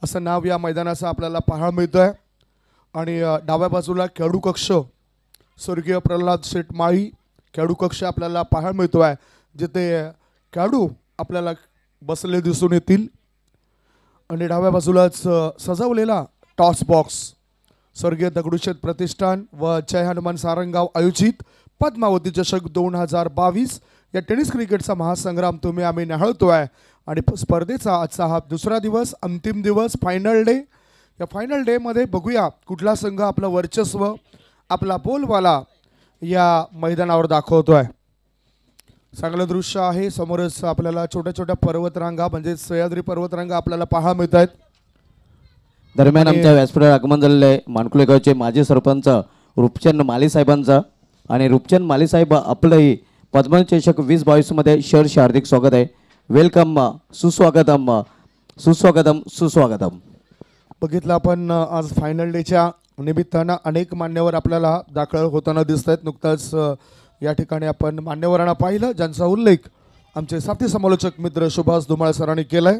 असं नाव या मैदानाचं आपल्याला पाहायला मिळतंय आणि डाव्या बाजूला खेळाडू कक्ष स्वर्गीय प्रल्हाद शेठ माळी खेळाडू कक्ष आपल्याला पाहायला मिळतोय जिथे खेळाडू आपल्याला बसले दिसून येतील आणि डाव्या बाजूलाच सजवलेला टॉस बॉक्स स्वर्गीय दगडूशेठ प्रतिष्ठान व जय हनुमान सारंगाव आयोजित पद्मावती चषक 2022 या टेनिस क्रिकेटचा महासंग्राम तुम्ही आम्ही निहाळतोय आणि स्पर्धेचा आजचा हा दुसरा दिवस अंतिम दिवस फायनल डे या फायनल डे मध्ये बघूया कुठला संघ आपलं वर्चस्व आपला बोलवाला या मैदानावर दाखवतोय। चांगलं दृश्य आहे समोरच आपल्याला छोट्या छोट्या पर्वतरांगा म्हणजे सह्याद्री पर्वतरांगा आपल्याला पाहायला मिळत आहेत। दरम्यान आमच्या व्यासपीठावर आगमन झालेले मानकुले गावचे माजी सरपंच रूपचंद माली साहेबांचा आणि रूपचंद माली साहेब आपलंही पद्मश्री चषक 2022 मध्ये शहर हार्दिक स्वागत आहे। वेलकम सुस्वागतम सुस्वागतम सुस्वागतम। बघितलं आपण आज फायनल डेच्या निमित्तानं अनेक मान्यवर आपल्याला दाखल होताना दिसत आहेत। नुकताच या ठिकाणी आपण मान्यवरांना पाहिलं ज्यांचा उल्लेख आमचे साथी समालोचक मित्र सुभाष धुमाळ सरांनी केलाय।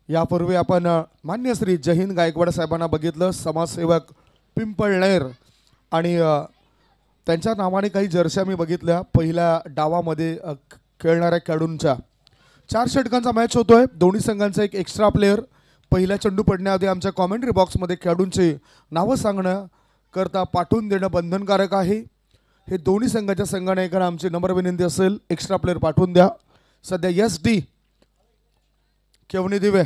यापूर्वी आपण मान्य श्री जयहिंद गायकवाड साहेबांना बघितलं समाजसेवक पिंपळनेर आणि त्यांच्या नावाने काही जर्सी मी बघितल्या पहिल्या डावामध्ये खेळणाऱ्या खेळाडूंच्या 4 षटकांचा मॅच होतोय दोन्ही संघांचा एक एक्स्ट्रा प्लेयर पहिला चेंडू पडण्याआधी आमच्या कॉमेंट्री बॉक्समध्ये खेळाडूंची नावं सांगण्याकरता पाठवून देणं बंधनकारक आहे। हे दोन्ही संघाच्या संघाने आमची नम्र विनंती असेल एक्स्ट्रा प्लेयर पाठवून द्या। सध्या SD केवणी दिवे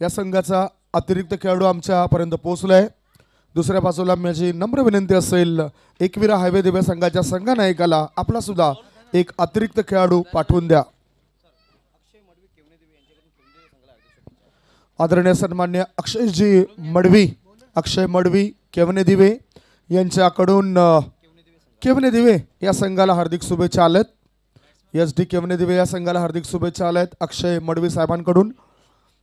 या संघाचा अतिरिक्त खेळाडू आमच्यापर्यंत पोहोचलाय। दुसऱ्या बाजूला माझी नम्र विनंती असेल एकविरा हायवे दिवे संघाच्या संघनायकाला आपला सुद्धा एक अतिरिक्त खेळाडू पाठवून द्या। आदरणीय सन्मान्य अक्षय मडवी केवणे दिवे यांच्याकडून केवणे दिवे या संघाला हार्दिक शुभेच्छा आल्यात। SD केवणे दिवे या संघाला हार्दिक शुभेच्छा आल्यात अक्षय मडवी साहेबांकडून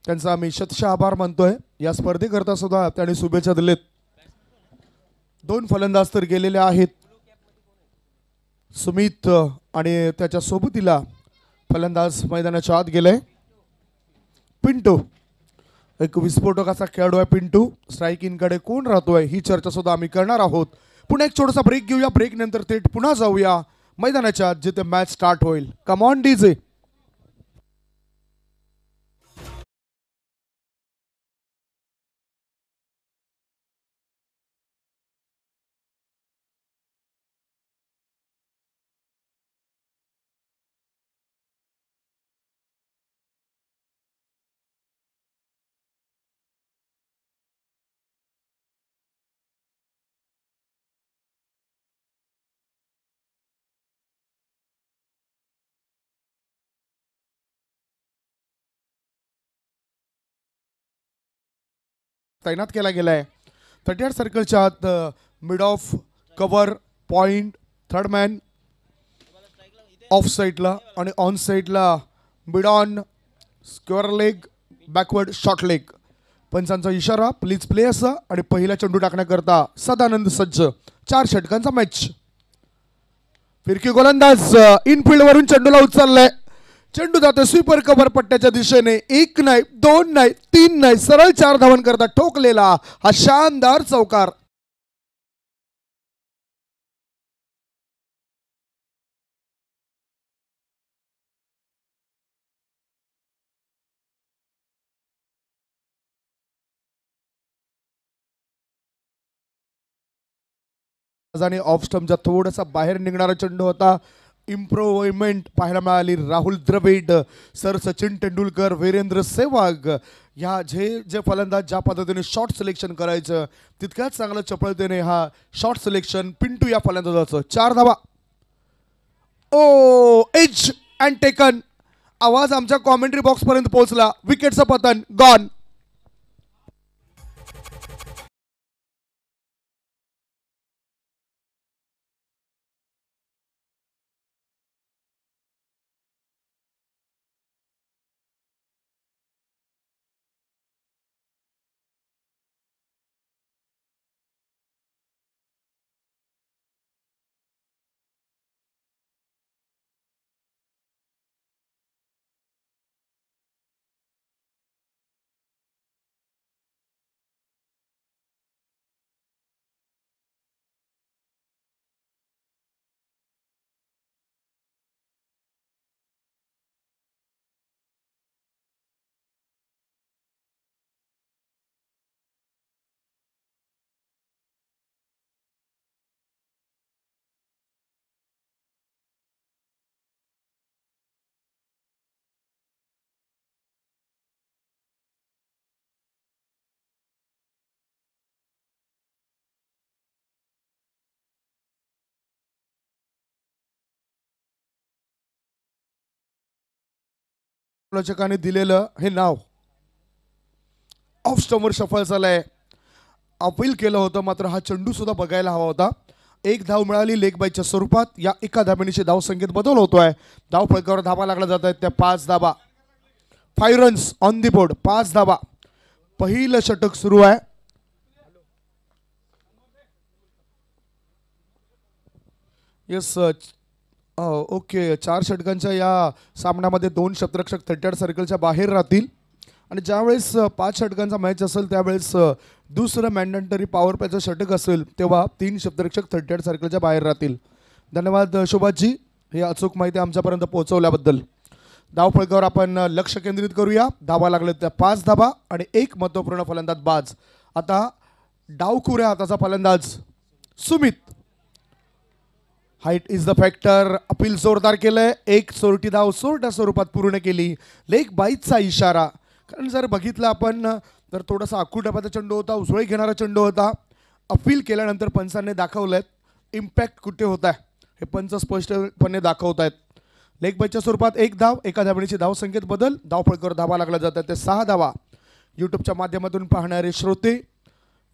त्यांचा आम्ही शतशः आभार मानतोय। या स्पर्धेकरता सुद्धा त्यांनी शुभेच्छा दिलेत। 2 फलंदाज तर गेलेले आहेत सुमित आणि त्याच्या सोबतीला फलंदाज मैदानाच्या आत गेले। पिंटू एक विस्फोटकाचा खेळाडू आहे पिंटू स्ट्राईकिंगकडे कोण राहतोय ही चर्चा सुद्धा आम्ही करणार आहोत। पुन्हा एक छोटासा ब्रेक घेऊया ब्रेक नंतर थेट पुन्हा जाऊया मैदानाच्या जिथे मॅच स्टार्ट होईल। Come on DJ. तैनात केला गेलाय 38 सर्कलच्या आत mid off cover point third man off साइडला आणि ऑन साइडला mid on square leg backward short leg पंचांचा इशारा प्लीज प्ले असा आणि पहिला चेंडू टाकण्याकरता सदानंद सज्ज 4 षटकांचा मॅच। फिरकी गोलंदाज इनफिल्ड वरून चेंडूला उचललाय चेंडू जातो स्वीपर कव्हर पट्ट्याच्या दिशेने 1 नाही 2 नाही 3 नाही सरळ 4 धावन करता ठोकलेला हा शानदार चौकार। ऑफ स्टंपचा थोडासा बाहेर निघणारा चेंडू होता इम्प्रूव्हमेंट पाहायला मिळाली राहुल द्रविड सर सचिन तेंडुलकर वीरेंद्र सेहवाग या जे फलंदाज ज्या पद्धतीने शॉट सिलेक्शन करायचं तितक्याच चांगलं चपळतेने हा शॉट सिलेक्शन पिंटू या फलंदाजाचं 4 धावा। ओ एज अँड टेकन आवाज आमच्या कॉमेंट्री बॉक्स पर्यंत पोहोचला विकेटचं पतन गॉन। आलोचकांनी दिलेलं हे नाव ऑफ स्टंपवर सफल झालंय. अपील केलं होतं मात्र हा चेंडू सुद्धा बघायला हवा होता. एक धाव मिळाली लेग बायच्या स्वरूपात. या एका धावेने धाव संख्येत बदल होतोय. धाव फलकावर धावा लागला जात आहेत त्या 5 धावा. 5 रन्स ऑन दी बोर्ड. 5 धावा. पहिलं षटक सुरू आहे. Yes okay. 4 षटकांच्या या सामन्यामध्ये 2 क्षेत्ररक्षक 38 सर्कलच्या बाहेर राहतील आणि ज्यावेळेस 5 षटकांचा मॅच असेल त्यावेळेस दुसरं मॅन्डेटरी पॉवर प्लेचं षटक असेल तेव्हा 3 क्षेत्ररक्षक 38 सर्कलच्या बाहेर राहतील. धन्यवाद शोभाजी हे अचूक माहिती आमच्यापर्यंत पोहोचवल्याबद्दल. धाव फलकावर आपण लक्ष केंद्रित करूया. धावा लागले त्या 5 धावा आणि एक महत्त्वपूर्ण फलंदाज बाज. आता डावखुऱ्या हाताचा फलंदाज Sumit. Height is the factor. Appeal जोरदार केलंय. एक चोरटी धाव चोरट्या स्वरूपात पूर्ण केली. लेग बाईटचा इशारा. कारण जर बघितलं आपण तर थोडासा आखूटपाचा चेंडू होता. उसळी घेणारा चेंडू होता. अपील केल्यानंतर पंचांनी दाखवलेत इम्पॅक्ट कुठे होत आहे हे पंच स्पष्टपणे दाखवत आहेत. लेग बाईटच्या स्वरूपात एक धाव. एका धावणीची धाव संख्येत बदल. धाव फलकावर धावा लागला जातात ते 6 धावा. यूट्यूबच्या माध्यमातून पाहणारे श्रोते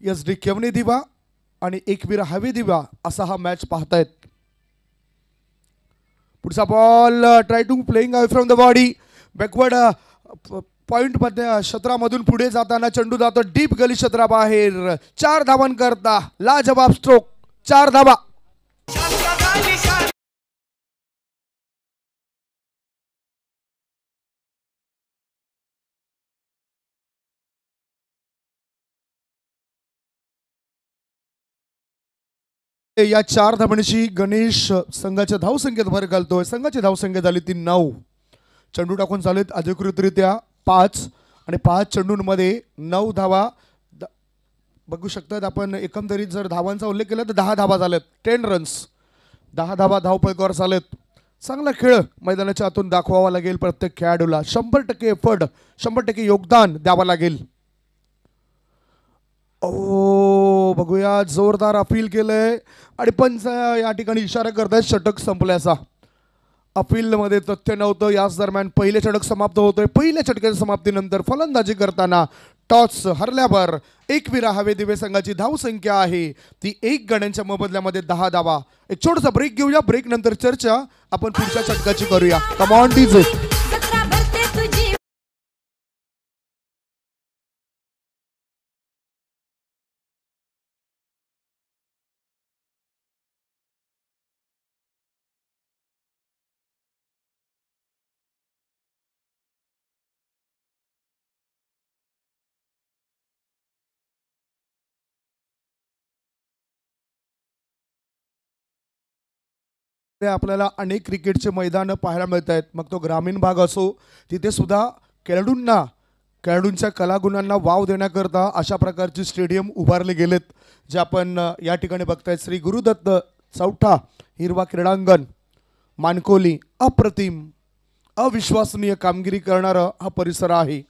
एस डी केवणे दिवा आणि एकवीर हवे दिवा असा हा मॅच पाहतायत. पुढचा ball try to playing away from the body. Backward point मध्ये क्षेत्रामधून पुढे जाताना चेंडू जातो डीप गली क्षेत्राबाहेर. 4 धावांकरता लाजवाब स्ट्रोक. 4 धावा. या 4 धावणीची गणेश संघाच्या धावसंख्येत भर घालतोय. संघाची धावसंख्या झाली ती 9. चेंडू टाकून चालेत अधिकृतरित्या 5 आणि 5 चेंडूंमध्ये 9 धावा. बघू शकतात आपण एकंदरीत जर धावांचा उल्लेख केला तर 10 धावा झाल्यात. 10 रन्स. 10 धावा धाव फलकावर चालेत. चांगला खेळ मैदानाच्या आतून दाखवावा लागेल प्रत्येक खेळाडूला. 100% एफर्ट 100% योगदान द्यावं लागेल. ओ बघूया जोरदार अपील केलंय आणि पंच या ठिकाणी इशारा करतायत षटक संपल्याचा. अपीलमध्ये तथ्य नव्हतं. याच दरम्यान पहिले षटक समाप्त होतोय. पहिल्या षटकाच्या समाप्तीनंतर फलंदाजी करताना टॉस हरल्यावर एकविरा हवे दिवे संघाची धावसंख्या आहे ती 1 गड्यांच्या मोबदल्यामध्ये 10 धावा. एक छोटासा ब्रेक घेऊया. ब्रेक नंतर चर्चा आपण पुढच्या षटकाची करूया. कम ऑन डीजे. आपल्याला अनेक क्रिकेटचे मैदान पाहायला मिळत आहेत. मग तो ग्रामीण भाग असो तिथे सुद्धा खेळाडूंच्या कलागुणांना वाव देण्याकरता अशा प्रकारचे स्टेडियम उभारले गेलेत जे आपण या ठिकाणी बघतायत. श्री गुरुदत्त चौथा हिरवा क्रीडांगण मानकोली. अप्रतिम अविश्वसनीय कामगिरी करणारा हा परिसर आहे.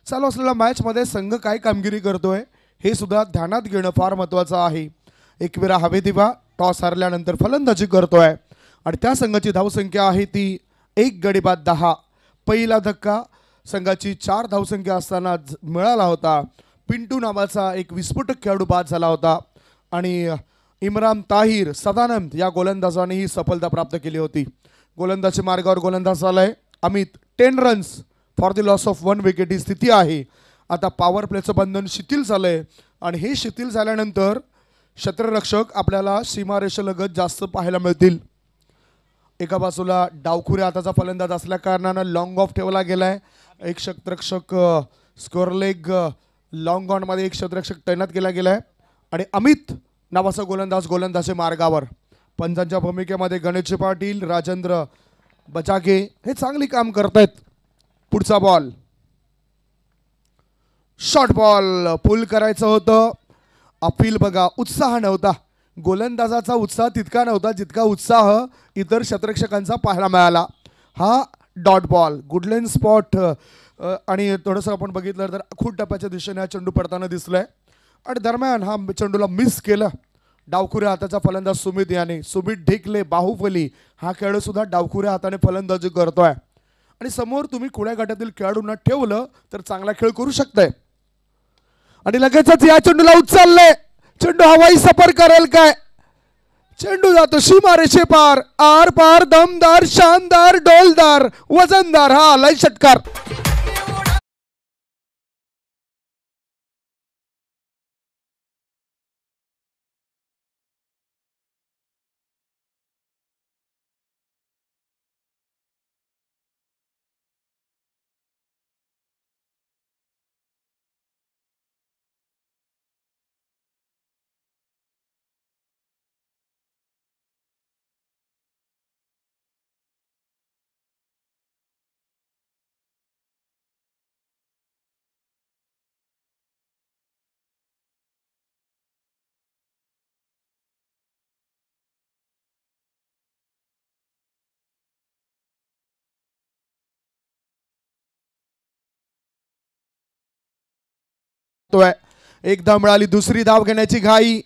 चालू असलेल्या मॅचमध्ये संघ काय कामगिरी करतोय हे सुद्धा ध्यानात घेणं फार महत्त्वाचं आहे. एकविरा हवे दिवा टॉस हरल्यानंतर फलंदाजी करतोय आणि त्या संघाची धावसंख्या आहे ती 1 गडी बाद 10. पहिला धक्का संघाची 4 धावसंख्या असताना मिळाला होता. पिंटू नावाचा एक विस्फोटक खेळाडू बाद झाला होता आणि इम्रान ताहिर सदानंद या गोलंदाजाने ही सफलता प्राप्त केली होती. गोलंदाजी मार्गावर गोलंदाज आलाय Amit. 10 runs for the loss of 1 wicket ही स्थिती आहे. आता पॉवर प्लेचं बंधन शिथिल झालंय आणि हे शिथिल झाल्यानंतर क्षेत्ररक्षक आपल्याला सीमारेषेलगत जास्त पाहायला मिळतील. एका बाजूला डावखुऱ्या हाताचा फलंदाज असल्या कारणानं लॉंग ऑफ ठेवला गेलाय. एक क्षेत्ररक्षक स्कोअर लेग लॉंग ऑनमध्ये एक क्षेत्ररक्षक तैनात केला गेलाय आणि अमित नावाचा गोलंदाजी मार्गावर. पंचांच्या भूमिकेमध्ये गणेश पाटील राजेंद्र बजागे हे चांगली काम करतायत. पुढचा बॉल शॉर्ट बॉल पुल करायचं होतं. अपील बघा उत्साह नव्हता. गोलंदाजाचा उत्साह तितका नव्हता जितका उत्साह इतर क्षेत्ररक्षकांचा पाहायला मिळाला. हा डॉट बॉल गुडलेन स्पॉट आणि थोडंसं आपण बघितलं तर खूप टप्प्याच्या दिशेने हा चेंडू पडताना दिसलाय आणि दरम्यान हा चेंडूला मिस केलं डावखुऱ्या हाताचा फलंदाज सुमित याने. सुमित ढेकले बाहुबली हा खेळाडू सुद्धा डावखुऱ्या हाताने फलंदाजी करतोय आणि समोर तुम्ही कुण्या गटातील खेळाडूंना ठेवलं तर चांगला खेळ करू शकताय. आणि लगेचच या चेंडूला उचलले, चेंडू हवाई सफर करेल काय? चेंडू जातो सीमारेषे पार, आर पार, दमदार, शानदार, डोलदार, वजनदार हा आलाय षटकार. एकदा मिळाली दुसरी धाव घेण्याची घाई.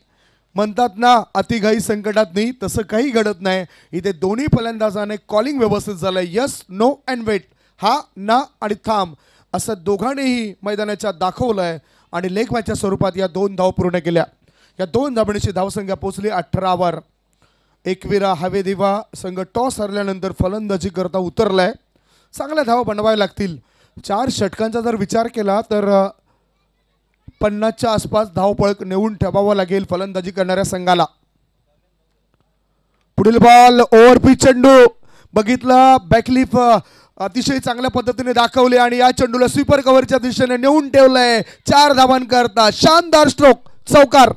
म्हणतात ना अति घाई संकटात नाही, तसं काही घडत नाही. इथे दोन्ही फलंदाजाने कॉलिंग व्यवस्थित झालंय. यस, नो अँड वेट, हा ना आणि थांब असं दोघांनीही मैदानाच्या दाखवलंय. आणि लेग मॅचच्या स्वरूपात या 2 धाव पूर्ण केल्या. या 2 धावण्याची धावसंख्या पोहोचली 18वर. एकविरा हवेदिवा संघ टॉस हरल्यानंतर फलंदाजी करता उतरलाय. चांगल्या धावा बनवाव्या लागतील. 4 षटकांचा जर विचार केला तर 50च्या आसपास धावपळ नेऊन ठेवावं लागेल फलंदाजी करणाऱ्या संघाला. पुढील बॉल ओव्हरपिच चेंडू बघितला, बॅकलिफ अतिशय चांगल्या पद्धतीने दाखवले आणि या चेंडूला स्वीपर कव्हरच्या दिशेने नेऊन ठेवलंय. 4 धावांकरता शानदार स्ट्रोक, चौकार.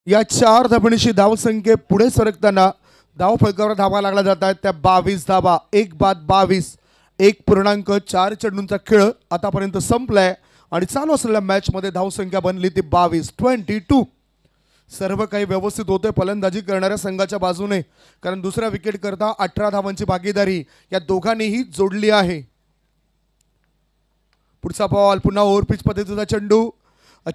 या 4 धावणीशी धावसंख्ये पुढे सरकताना धाव फलकावर धावा लागला जात आहेत त्या 22 धावा. 1 बाद 22, 1.4 चेंडूंचा खेळ आतापर्यंत संपलाय आणि चालू असलेल्या मॅचमध्ये धावसंख्या बनली ती 22. सर्व काही व्यवस्थित होते फलंदाजी करणाऱ्या संघाच्या बाजूने, कारण दुसऱ्या विकेट करता 18 धावांची भागीदारी या दोघांनीही जोडली आहे. पुढचा बॉल पुन्हा ओव्हरपिच पद्धतीचा चेंडू,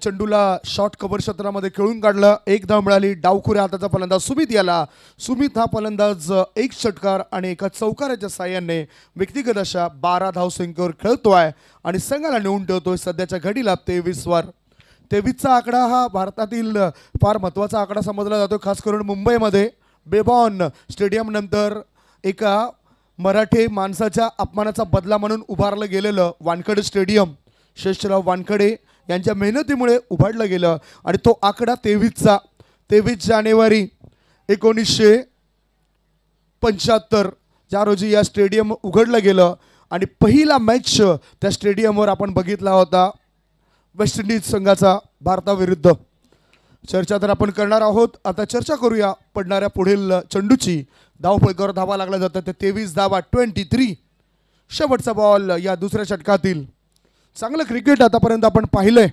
चेंडूला शॉर्ट कव्हर क्षेत्रामध्ये खेळून काढलं. 1 धाव मिळाली. डावखुऱ्या हाताचा फलंदाज सुमित याला. सुमित हा फलंदाज 1 षटकार आणि एका चौकाराच्या साह्याने व्यक्तिगत अशा 12 धावसंख्येवर खेळतोय आणि संघाला नेऊन ठेवतोय सध्याच्या घडीला 23वर. 23चा आकडा हा भारतातील फार महत्त्वाचा आकडा समजला जातो, खास करून मुंबईमध्ये बेबॉन स्टेडियम नंतर एका मराठी माणसाच्या अपमानाचा बदला म्हणून उभारलं गेलेलं वानखडे स्टेडियम शेषराव वानखडे यांच्या मेहनतीमुळे उभारलं गेलं आणि तो आकडा 23 जानेवारी 1975 ज्या रोजी या स्टेडियम उघडलं गेलं आणि पहिला मॅच त्या स्टेडियमवर आपण बघितला होता वेस्ट इंडिज संघाचा भारताविरुद्ध. चर्चा तर आपण करणार आहोत. आता चर्चा करूया पडणाऱ्या पुढील चेंडूची. धावफलकावर धावा लागला जातात ते 23 धावा. 23 शेवटचा बॉल या दुसऱ्या षटकातील. चांगलं क्रिकेट आतापर्यंत आपण पाहिलंय.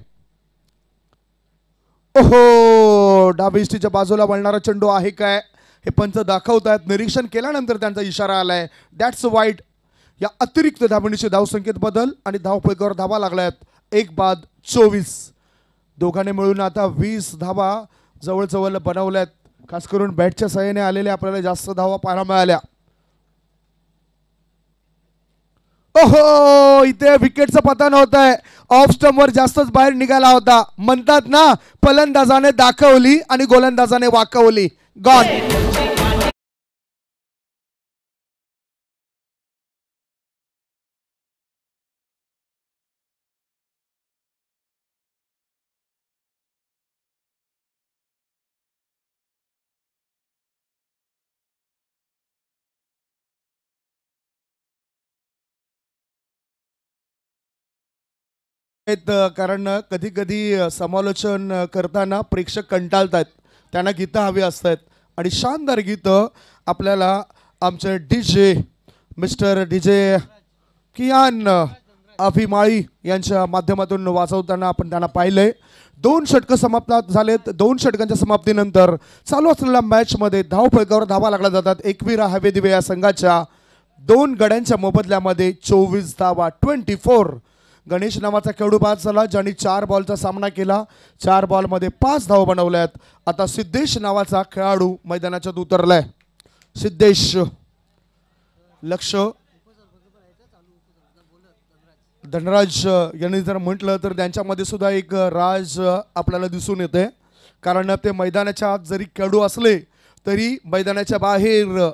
ओहो, डावीष्टीच्या बाजूला वळणारा चेंडू आहे काय हे पंच दाखवतायत. निरीक्षण केल्यानंतर त्यांचा इशारा आलाय, दॅट्स वाईड. या अतिरिक्त धावणीची धावसंख्येत बदल आणि धावफलकावर धावा लागल्यात 1 बाद 24. दोघांनी मिळून आता 20 धावा जवळजवळ बनवल्यात. खास करून बॅटच्या सहाय्याने आलेल्या आपल्याला जास्त धावा पाहायला मिळाल्या. ओहो, इथे विकेटचं पतन होत आहे. ऑफ स्टंपवर जास्तच बाहेर निघाला होता. म्हणतात ना फलंदाजाने दाखवली आणि गोलंदाजाने वाकवली. गॉन. कारण कधी कधी समालोचन करताना प्रेक्षक कंटाळतात, त्यांना गीतं हवी असतात आणि शानदार गीतं आपल्याला आमचे डीजे मिस्टर डीजे कियान अभिमाळी यांच्या माध्यमातून वाजवताना आपण त्यांना पाहिलंय. 2 षटकं समाप्त झालेत. 2 षटकांच्या समाप्तीनंतर चालू असलेल्या मॅचमध्ये धावफलकावर धावा लागल्या जातात एकविरा हवेदिवे या संघाच्या. 2 गड्यांच्या मोबदल्यामध्ये 24 धावा 24. गणेश नावाचा खेळाडू बाद झाला ज्यांनी 4 बॉलचा सामना केला. 4 बॉलमध्ये 5 धावा बनवल्यात. आता सिद्धेश नावाचा खेळाडू मैदानाच्यात उतरलाय. सिद्धेश लक्ष धनराज यांनी जर म्हटलं तर त्यांच्यामध्ये सुद्धा एक राज आपल्याला दिसून येते. कारण ते मैदानाच्या आत जरी खेळाडू असले तरी मैदानाच्या बाहेर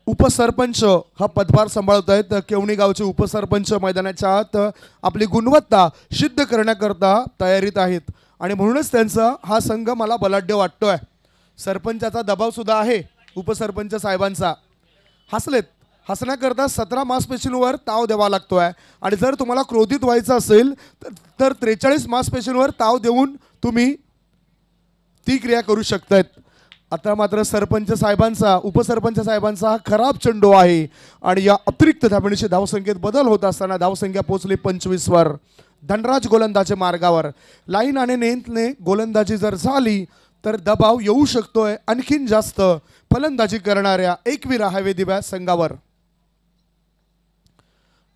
उपसरपंच हा पदभार सांभाळत आहेत. केवणी गावचे उपसरपंच मैदानाच्या आत आपली गुणवत्ता सिद्ध करण्याकरता तयारीत आहेत आणि म्हणूनच त्यांचा हा संघ मला बलाढ्य वाटतोय. सरपंचाचा दबाव सुद्धा आहे उपसरपंच साहेबांचा. हसण्याकरता 17 मांसपेशींवर ताव द्यावा लागतोय आणि जर तुम्हाला क्रोधित व्हायचं असेल तर 43 मांसपेशींवर ताव देऊन तुम्ही ती क्रिया करू शकतायत. आता मात्र सरपंच साहेबांचा उपसरपंच साहेबांचा हा खराब चेंडू आहे आणि या अतिरिक्त धावणीची धावसंख्येत बदल होत असताना धावसंख्या पोहोचली 25 वर. धनराज गोलंदाजी मार्गावर. लाईन आणि नेंथने गोलंदाजी जर झाली तर दबाव येऊ शकतोय आणखीन जास्त फलंदाजी करणाऱ्या एकविरा हवे दिव्या संघावर.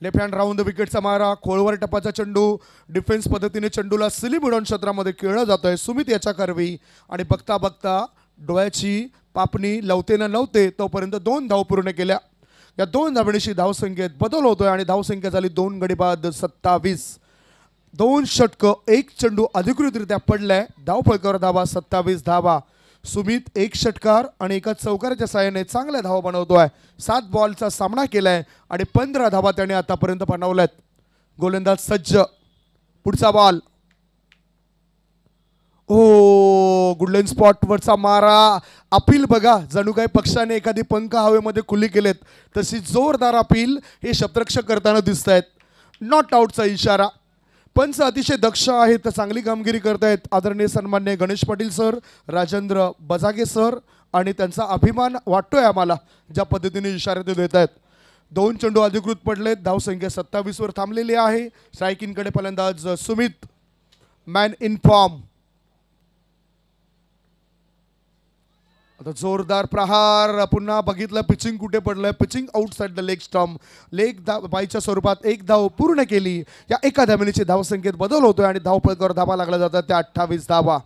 लेफ्ट हँड राऊंड विकेटचा मारा. खोळवर टपाचा चेंडू. डिफेन्स पद्धतीने चेंडूला सिली बुडवून क्षेत्रामध्ये खेळलं जातोय. सुमित याच्या करवी आणि बघता बघता डोळ्याची पापणी लवते न लवते तोपर्यंत 2 धाव पूर्ण केल्या. या 2 धावणीशी धावसंख्येत बदल होतोय आणि धावसंख्या झाली 2 गडी बाद 27. 2 षटक 1 चेंडू अधिकृतरित्या पडलाय. धावफलकावर धावा 27 धावा. सुमित 1 षटकार आणि 1 चौकाराच्या साहाय्याने चांगल्या धावा बनवतोय. 7 बॉलचा सामना केलाय आणि 15 धावा त्याने आतापर्यंत बनवल्यात. गोलंदाज सज्ज. पुढचा बॉल. ओ गुडलेन स्पॉट वरचा मारा. अपील बघा जणू काही पक्षाने एखादी पंख हवेमध्ये खुली केलेत तशी जोरदार अपील हे शतरक्षक करताना दिसत आहेत. नॉट आउटचा इशारा. पंच अतिशय दक्ष आहेत. चांगली कामगिरी करतायत आदरणीय सन्मान्य गणेश पाटील सर, राजेंद्र बजागे सर आणि त्यांचा अभिमान वाटतोय आम्हाला ज्या पद्धतीने इशारे ते देत आहेत. 2 चेंडू अधिकृत पडलेत. धावसंख्या 27 वर थांबलेली आहे. स्ट्रायकिंगकडे फलंदाज सुमित. Man in form. आता जोरदार प्रहार. पुन्हा बघितलं पिचिंग कुठे पडलंय. Pitching outside the leg stump. Leg बाईच्या स्वरूपात 1 धाव पूर्ण केली. या एका धावणीची धावसंख्येत बदल होतोय आणि धावफलकावर धावा लागला जातात त्या 28 धावा.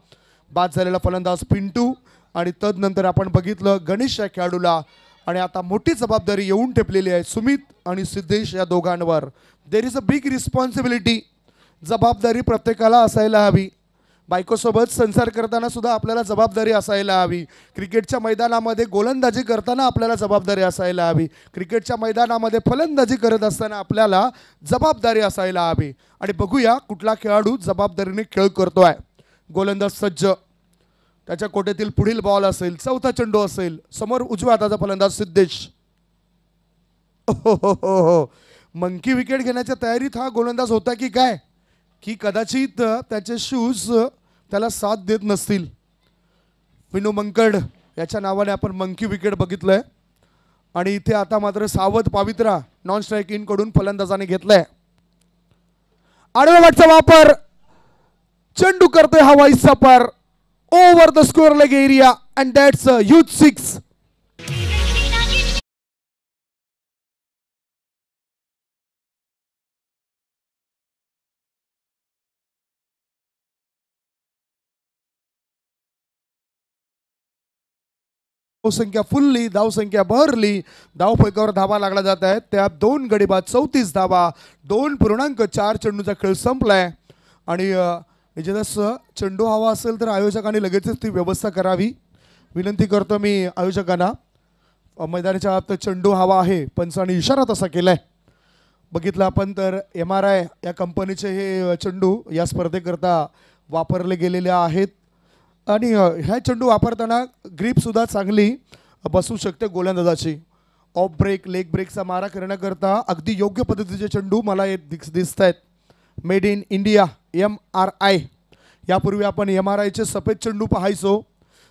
बाद झालेला फलंदाज पिंटू आणि तदनंतर आपण बघितलं गणेश या खेळाडूला आणि आता मोठी जबाबदारी येऊन ठेपलेली आहे सुमित आणि सिद्धेश या दोघांवर. There is a big responsibility. जबाबदारी प्रत्येकाला असायला हवी. बायकोसोबत संसार करताना सुद्धा आपल्याला जबाबदारी असायला हवी. क्रिकेटच्या मैदानामध्ये गोलंदाजी करताना आपल्याला जबाबदारी असायला हवी. क्रिकेटच्या मैदानामध्ये फलंदाजी करत असताना आपल्याला जबाबदारी असायला हवी. आणि बघूया कुठला खेळाडू जबाबदारीने खेळ करतोय. गोलंदाज सज्ज. त्याच्या कोट्यातील पुढील बॉल असेल. चौथा चेंडू असेल. समोर उजव्या हाताचा फलंदाज सिद्धेश. हो मंकी विकेट घेण्याच्या तयारीत हा गोलंदाज होता की काय की कदाचित त्याचे शूज त्याला साथ देत नसतील. विनू मंकड याच्या नावाने आपण मंकी विकेट बघितलंय आणि इथे आता मात्र सावध पावित्रा नॉन स्ट्राईक इन कडून फलंदाजाने घेतलाय. आडव्या वाटचा वापर. चेंडू करतोय हा वाईसचा पार over the score leg area and that's a huge 6. धावसंख्या फुलली. धावसंख्या भरली. धावफलकावर धावा लागला जात आहेत त्या 2 गडी बाद 34 धावा. 2.4 चेंडूचा खेळ संपलाय आणि जस चेंडू हवा असेल तर आयोजकांनी लगेचच ती व्यवस्था करावी विनंती करतो मी आयोजकांना. मैदानाच्या आत चेंडू हवा आहे. पंचांनी इशारा तसा केलाय. बघितलं आपण तर MRI या कंपनीचे हे चेंडू या स्पर्धेकरता वापरले गेलेले आहेत आणि ह्या चेंडू वापरताना ग्रीपसुद्धा चांगली बसू शकते गोलंदाजाची. ऑफ ब्रेक लेग ब्रेकचा मारा करण्याकरता अगदी योग्य पद्धतीचे चेंडू मला दिसत आहेत. Made in India MRI. यापूर्वी आपण MRIचे सफेद चेंडू पाहायचो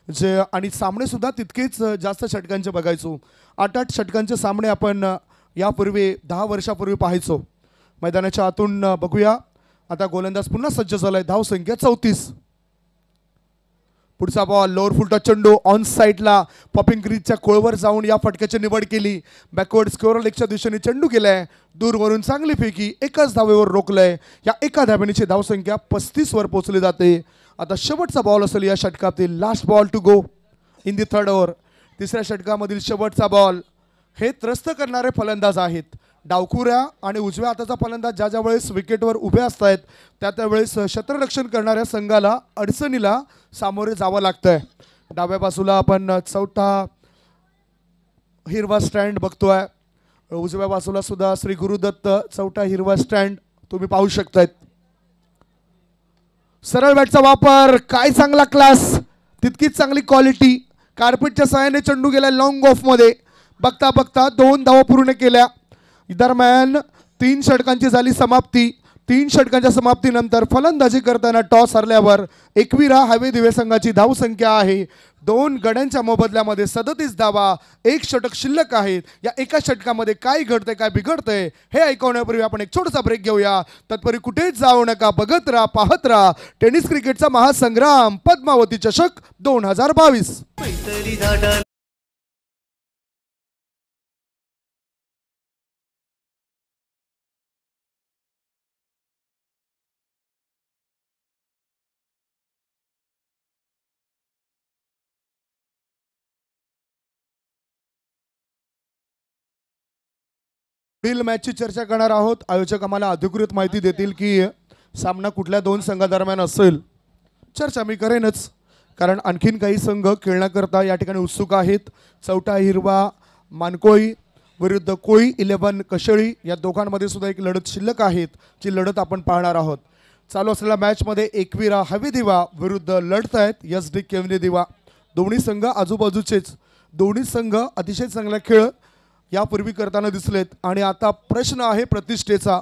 जे आणि सामनेसुद्धा तितकेच जास्त षटकांचे बघायचो. 8-8 षटकांचे सामने आपण यापूर्वी 10 वर्षापूर्वी पाहायचो. मैदानाच्या आतून बघूया. आता गोलंदाज पुन्हा सज्ज झालाय. धावसंख्या 34. पुढचा बॉल लोअर फुलटॉ चेंडू ऑन साईडला पॉपिंग क्रीजच्या कोळवर जाऊन या फटक्याची निवड केली. बॅकवर्ड स्क्वेअर लेगच्या दिशेने चेंडू केलाय, दूरवरून चांगली फेकी, एकाच धावेवर रोखलंय. या एका धावेची धावसंख्या 35 वर पोहोचली जाते. आता शेवटचा बॉल असेल या षटकातील, last ball to go in the third over. तिसऱ्या षटकामधील शेवटचा बॉल. हे त्रस्त करणारे फलंदाज आहेत. डावखुऱ्या आणि उजव्या हाताचा फलंदाज ज्या ज्या वेळेस विकेटवर उभे असतात त्या त्यावेळेस क्षेत्ररक्षण करणाऱ्या संघाला अडचणीला सामोरे जावं लागतंय. डाव्या बाजूला आपण चौथा हिरवा स्टँड बघतोय, उजव्या बाजूला सुद्धा श्री गुरुदत्त चौथा हिरवा स्टँड तुम्ही पाहू शकतायत. सरळ बॅटचा वापर, काय चांगला क्लास, तितकीच चांगली क्वालिटी. कार्पेटच्या सहाय्याने चेंडू गेला लॉंग ऑफ मध्ये. बघता बघता 2 धावा पूर्ण केल्या. दरम्यान 3 षटकांची झाली समाप्ती. 3 षटकांच्या समाप्तीनंतर फलंदाजी करताना टॉस हरल्यावर एकविरा हवे दिवे संघाची धावसंख्या आहे 2 गड्यांच्या मोबदल्यामध्ये 37 धावा. 1 षटक शिल्लक आहेत. या एका षटकामध्ये काय घडतंय काय बिघडतंय हे ऐकवण्यापूर्वी आपण एक छोटासा ब्रेक घेऊया. तत्पूर्वी कुठेच जाऊ नका, बघत राहा, पाहत राहा टेनिस क्रिकेटचा महासंग्राम पद्मावती चषक 2022. पुढील मॅचची चर्चा करणार आहोत. आयोजक आम्हाला अधिकृत माहिती देतील की सामना कुठल्या 2 संघादरम्यान असेल. चर्चा मी करेनच, कारण आणखीन काही संघ खेळण्याकरता या ठिकाणी उत्सुक आहेत. चौथा हिरवा मानकोळी विरुद्ध कोळी 11 कशेळी या दोघांमध्ये सुद्धा एक लढत शिल्लक आहेत, जी लढत आपण पाहणार आहोत. चालू असलेल्या मॅचमध्ये एकविरा हवे दिवा विरुद्ध लढत आहेत SD केवले दिवा. दोन्ही संघ आजूबाजूचेच. दोन्ही संघ अतिशय चांगला खेळ यापूर्वी करताना दिसलेत. आणि आता प्रश्न आहे प्रतिष्ठेचा.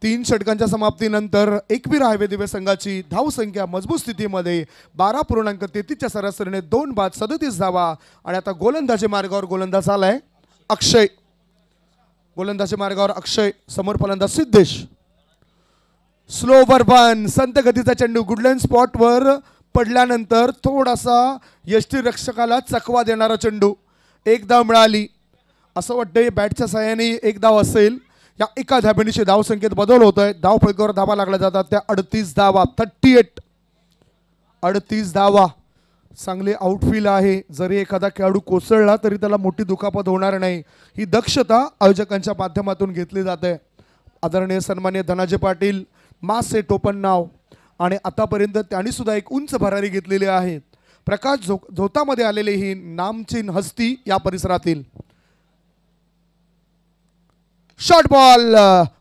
3 षटकांच्या समाप्तीनंतर एकविरा हवे दिवे संघाची धावसंख्या मजबूत स्थितीमध्ये 12.33च्या सरासरीने 2 बाद 37 धावा. आणि आता गोलंदाजी मार्गावर गोलंदाज आलाय अक्षय. गोलंदाजी मार्गावर अक्षय, समोर फलंदाज सिद्धेश. स्लो ओव्हर 1, संत गतीचा चेंडू गुडलँड स्पॉटवर पडल्यानंतर थोडासा यष्टीरक्षकाला चकवा देणारा चेंडू. 1 धाव मिळाली. असं वाटतंय बॅटच्या साहाय्याने 1 धाव असेल. या एका धावेनिशी धावसंख्येत बदल होत आहे. धाव फलकावर धावा लागल्या जातात त्या 38 धावा. 38 धावा. चांगले आउटफील्ड आहे. जरी एखादा खेळाडू कोसळला तरी त्याला मोठी दुखापत होणार नाही, ही दक्षता आयोजकांच्या माध्यमातून घेतली जाते. आदरणीय सन्माननीय धनाजी पाटील मासे टोपण नाव, आणि आतापर्यंत त्यांनी सुद्धा एक उंच भरारी घेतलेली आहे. प्रकाश झोतामध्ये आलेली ही नामचीन हस्ती या परिसरातील. शॉर्ट बॉल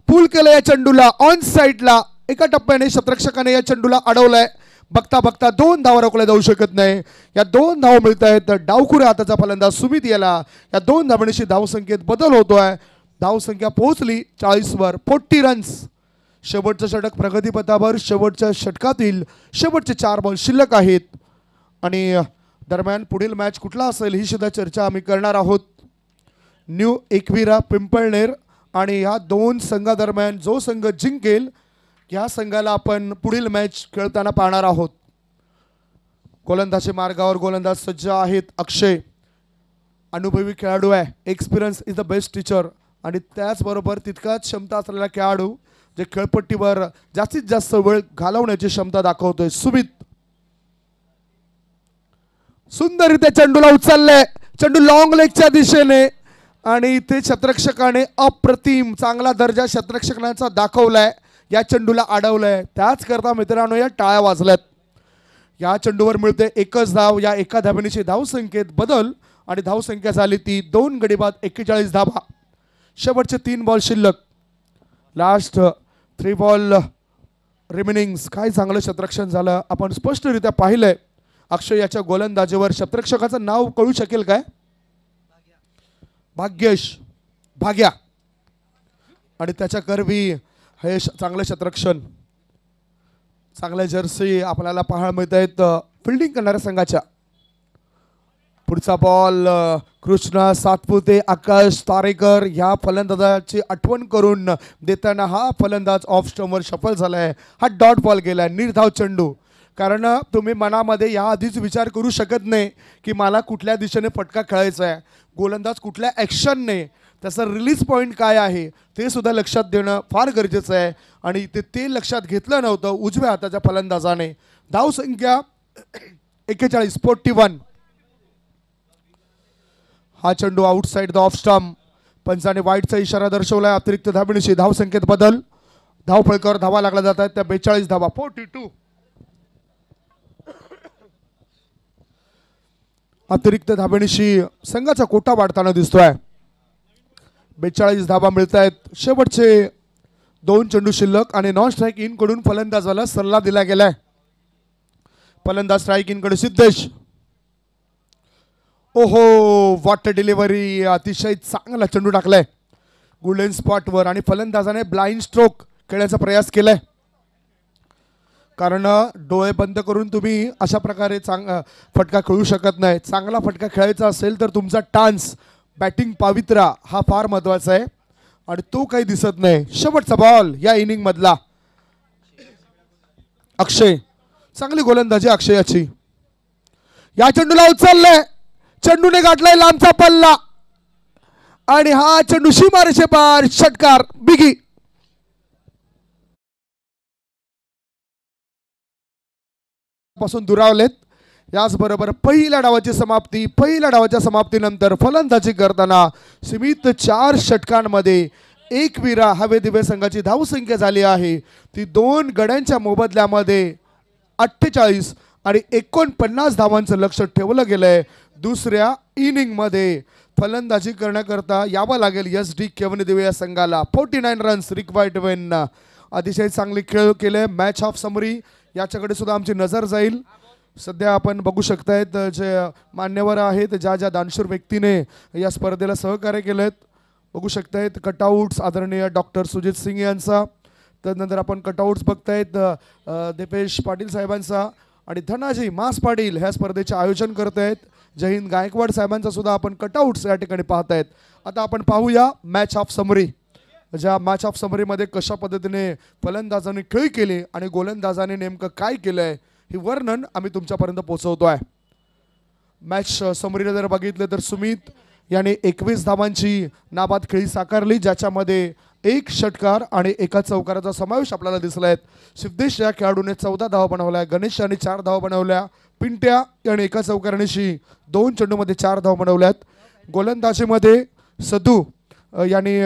पूल केलं या चेंडूला ऑन साईडला. एका टप्प्याने शतरक्षकाने या चेंडूला अडवलाय. बघता बघता 2 धावा रोखल्या जाऊ शकत नाही. या 2 धावा मिळत आहेत डावखुऱ्या हाताचा फलंदाज सुमित याला. या 2 धावांशी धावसंख्येत बदल होतोय. धावसंख्या पोहोचली 40 वर. 40 रन्स. शेवटचं षटक प्रगतीपथावर. शेवटच्या षटकातील शेवटचे 4 बॉल शिल्लक आहेत. आणि दरम्यान पुढील मॅच कुठला असेल ही सुद्धा चर्चा आम्ही करणार आहोत. न्यू एकविरा पिंपळनेर आणि ह्या 2 संघादरम्यान जो संघ जिंकेल या संघाला आपण पुढील मॅच खेळताना पाहणार आहोत. गोलंदाजी मार्गावर गोलंदाज सज्ज आहेत अक्षय. अनुभवी खेळाडू आहे. Experience is the best teacher. आणि त्याचबरोबर तितकाच क्षमता असलेला खेळाडू जे खेळपट्टीवर जास्तीत जास्त वेळ घालवण्याची क्षमता दाखवतोय सुमित. सुंदररित्या चेंडूला उचलले. चेंडू लॉंग लेगच्या दिशेने, आणि इथे शतरक्षकाने अप्रतिम चांगला दर्जा शतरक्षकांचा दाखवलाय. या चेंडूला अडवलंय. त्याच करता मित्रांनो या टाळ्या वाजल्यात. या चेंडूवर मिळते 1च धाव. या एका धावेनिशी धावसंख्येत बदल, आणि धावसंख्या झाली ती 2 गडी बाद 41 धावा. शेवटचे 3 बॉल शिल्लक. Last 3 ball remaining. काय चांगलं शतरक्षण झालं. आपण स्पष्टरित्या पाहिलंय. अक्षय याच्या गोलंदाजीवर शतरक्षकाचं नाव कळू शकेल काय? भाग्येश, भाग्या. आणि त्याच्या करवी हे चांगलं शतरक्षण, चांगल्या जर्सी आपल्याला पाहायला मिळत आहेत फिल्डिंग करणाऱ्या संघाच्या. पुढचा बॉल कृष्णा सातपुते, आकाश तारेकर ह्या फलंदाजाची आठवण करून देताना हा फलंदाज ऑफ स्टंपवर सफल झालाय. हा डॉट बॉल गेलाय. निर्धाव चेंडू. कारण तुम्ही मनामध्ये याआधीच विचार करू शकत नाही की मला कुठल्या दिशेने फटका खेळायचा आहे, गोलंदाज कुठल्या ॲक्शनने, त्याचा रिलीज पॉईंट काय आहे ते सुद्धा लक्षात देणं फार गरजेचं आहे. आणि ते लक्षात घेतलं नव्हतं उजव्या हाताच्या फलंदाजाने. धावसंख्या 41, 41. हा चेंडू आउटसाइड द ऑफ स्टंप. पंचाने वाईटचा इशारा दर्शवलाय. अतिरिक्त धाबेनिशी धावसंख्येत बदल. धावफळकावर धावा लागला जात आहेत. त्या 42 धावा. 42. अतिरिक्त धाबेनिशी संघाचा कोटा वाढताना दिसतोय. 42 धावा मिळत आहेत. शेवटचे 2 चेंडू शिल्लक आणि नॉन स्ट्राईक इन कडून फलंदाजाला सल्ला दिला गेलाय. फलंदाज स्ट्राईक इन कडे सिद्धेश. ओहो, वॉट डिलिव्हरी. अतिशय चांगला चेंडू टाकलाय गोल्डन स्पॉटवर आणि फलंदाजाने ब्लाइंड स्ट्रोक खेळण्याचा प्रयास केलाय. कारण डोळे बंद करून तुम्ही अशा प्रकारे फटका खेळू शकत नाही. चांगला फटका खेळायचा असेल तर तुमचा टान्स, बॅटिंग पावित्रा हा फार महत्वाचा आहे आणि तो काही दिसत नाही. शेवटचा बॉल या इनिंग मधला. अक्षय, चांगली गोलंदाजी अक्षयाची. या चेंडूला उचललंय, चेंडूने गाठलाय लांबचा पल्ला आणि हा चेंडू सीमारेषे पार. षटकार, बिगी. पासून दुरावलेत. याचबरोबर पहिल्या डावाच्या समाप्तीनंतर फलंदाजी करताना सीमित 4 षटकांमध्ये एकविरा हवेदिवे संघाची धावसंख्या झाली आहे ती 2 गड्यांच्या मोबदल्यामध्ये 48 आणि 49 धावांचं लक्ष ठेवलं गेलंय. दुसऱ्या इनिंगमध्ये फलंदाजी करण्याकरता यावं लागेल SD केवनदिवे या संघाला. 49 रन्स रिक्वायर्ड टू विन. अतिशय चांगली खेळ केले. मॅच ऑफ समरी याच्याकडे सुद्धा आमची नजर जाईल. सध्या आपण बघू शकतायत जे मान्यवर आहेत, ज्या दानशूर व्यक्तीने या स्पर्धेला सहकार्य केलेत. बघू शकतायत कटआउट्स आदरणीय डॉक्टर सुजित सिंग यांचा. त्यानंतर आपण कटआउट्स बघतायत दीपेश पाटील साहेबांचा आणि धनाजी मास पाटील ह्या स्पर्धेचे आयोजन करत आहेत. जयहिंद गायकवाड साहेबांचा सुद्धा आपण कटआउट्स या ठिकाणी पाहतायत. आता आपण पाहूया मॅच ऑफ समरी. ज्या मॅच ऑफ समरीमध्ये कशा पद्धतीने फलंदाजाने खेळ केली आणि गोलंदाजाने नेमकं काय केलंय हे वर्णन आम्ही तुमच्यापर्यंत पोहोचवतो आहे. मॅच समरीला जर बघितलं तर सुमित याने 21 धावांची नाबाद खेळी साकारली, ज्याच्यामध्ये 1 षटकार आणि 1 चौकाराचा समावेश आपल्याला दिसला आहे. सिद्धेश या खेळाडूने 14 धावा बनवल्या. गणेश यांनी 4 धावा बनवल्या. पिंट्या याने 1 चौकारानिशी 2 चेंडूमध्ये 4 धावा बनवल्यात. गोलंदाजीमध्ये सदू यांनी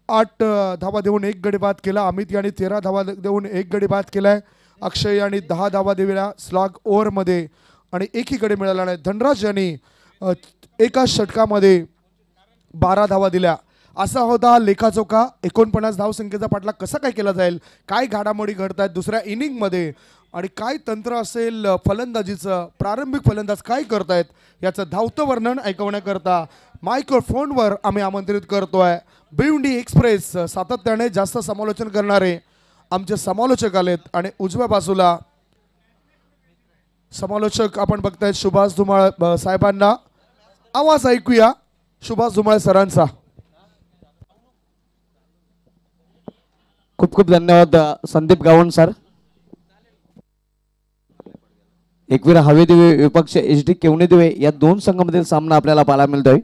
8 धावा देऊन 1 गडी बाद केला. अमित यांनी 13 धावा देऊन 1 गडी बाद केलाय. अक्षय यांनी 10 धावा दिल्या स्लॉग ओव्हरमध्ये आणि 1ही गडी मिळाला नाही. धनराज यांनी 1 षटकामध्ये 12 धावा दिल्या. असा होता हा लेखाचोखा. 49 धावसंख्येचा पाठलाग कसा काय केला जाईल, काय घडामोडी घडत आहेत दुसऱ्या इनिंगमध्ये आणि काय तंत्र असेल फलंदाजीचं, प्रारंभिक फलंदाज काय करतायत याचं धावतं वर्णन ऐकवण्याकरता मायक्रोफोनवर आम्ही आमंत्रित करतोय भिवंडी एक्सप्रेस. सातत्याने जास्त समालोचन करणारे आमचे समालोचक आलेत आणि उजव्या बाजूला समालोचक आपण बघतायत सुभाष धुमाळ साहेबांना. आवाज ऐकूया सुभाष धुमाळ सरांचा. खूप खूप धन्यवाद संदीप गावण सर. एकविरा हवेदिवे विपक्ष SD केवणेदिवे या 2 संघांमधील सामना आपल्याला पाहायला मिळतोय.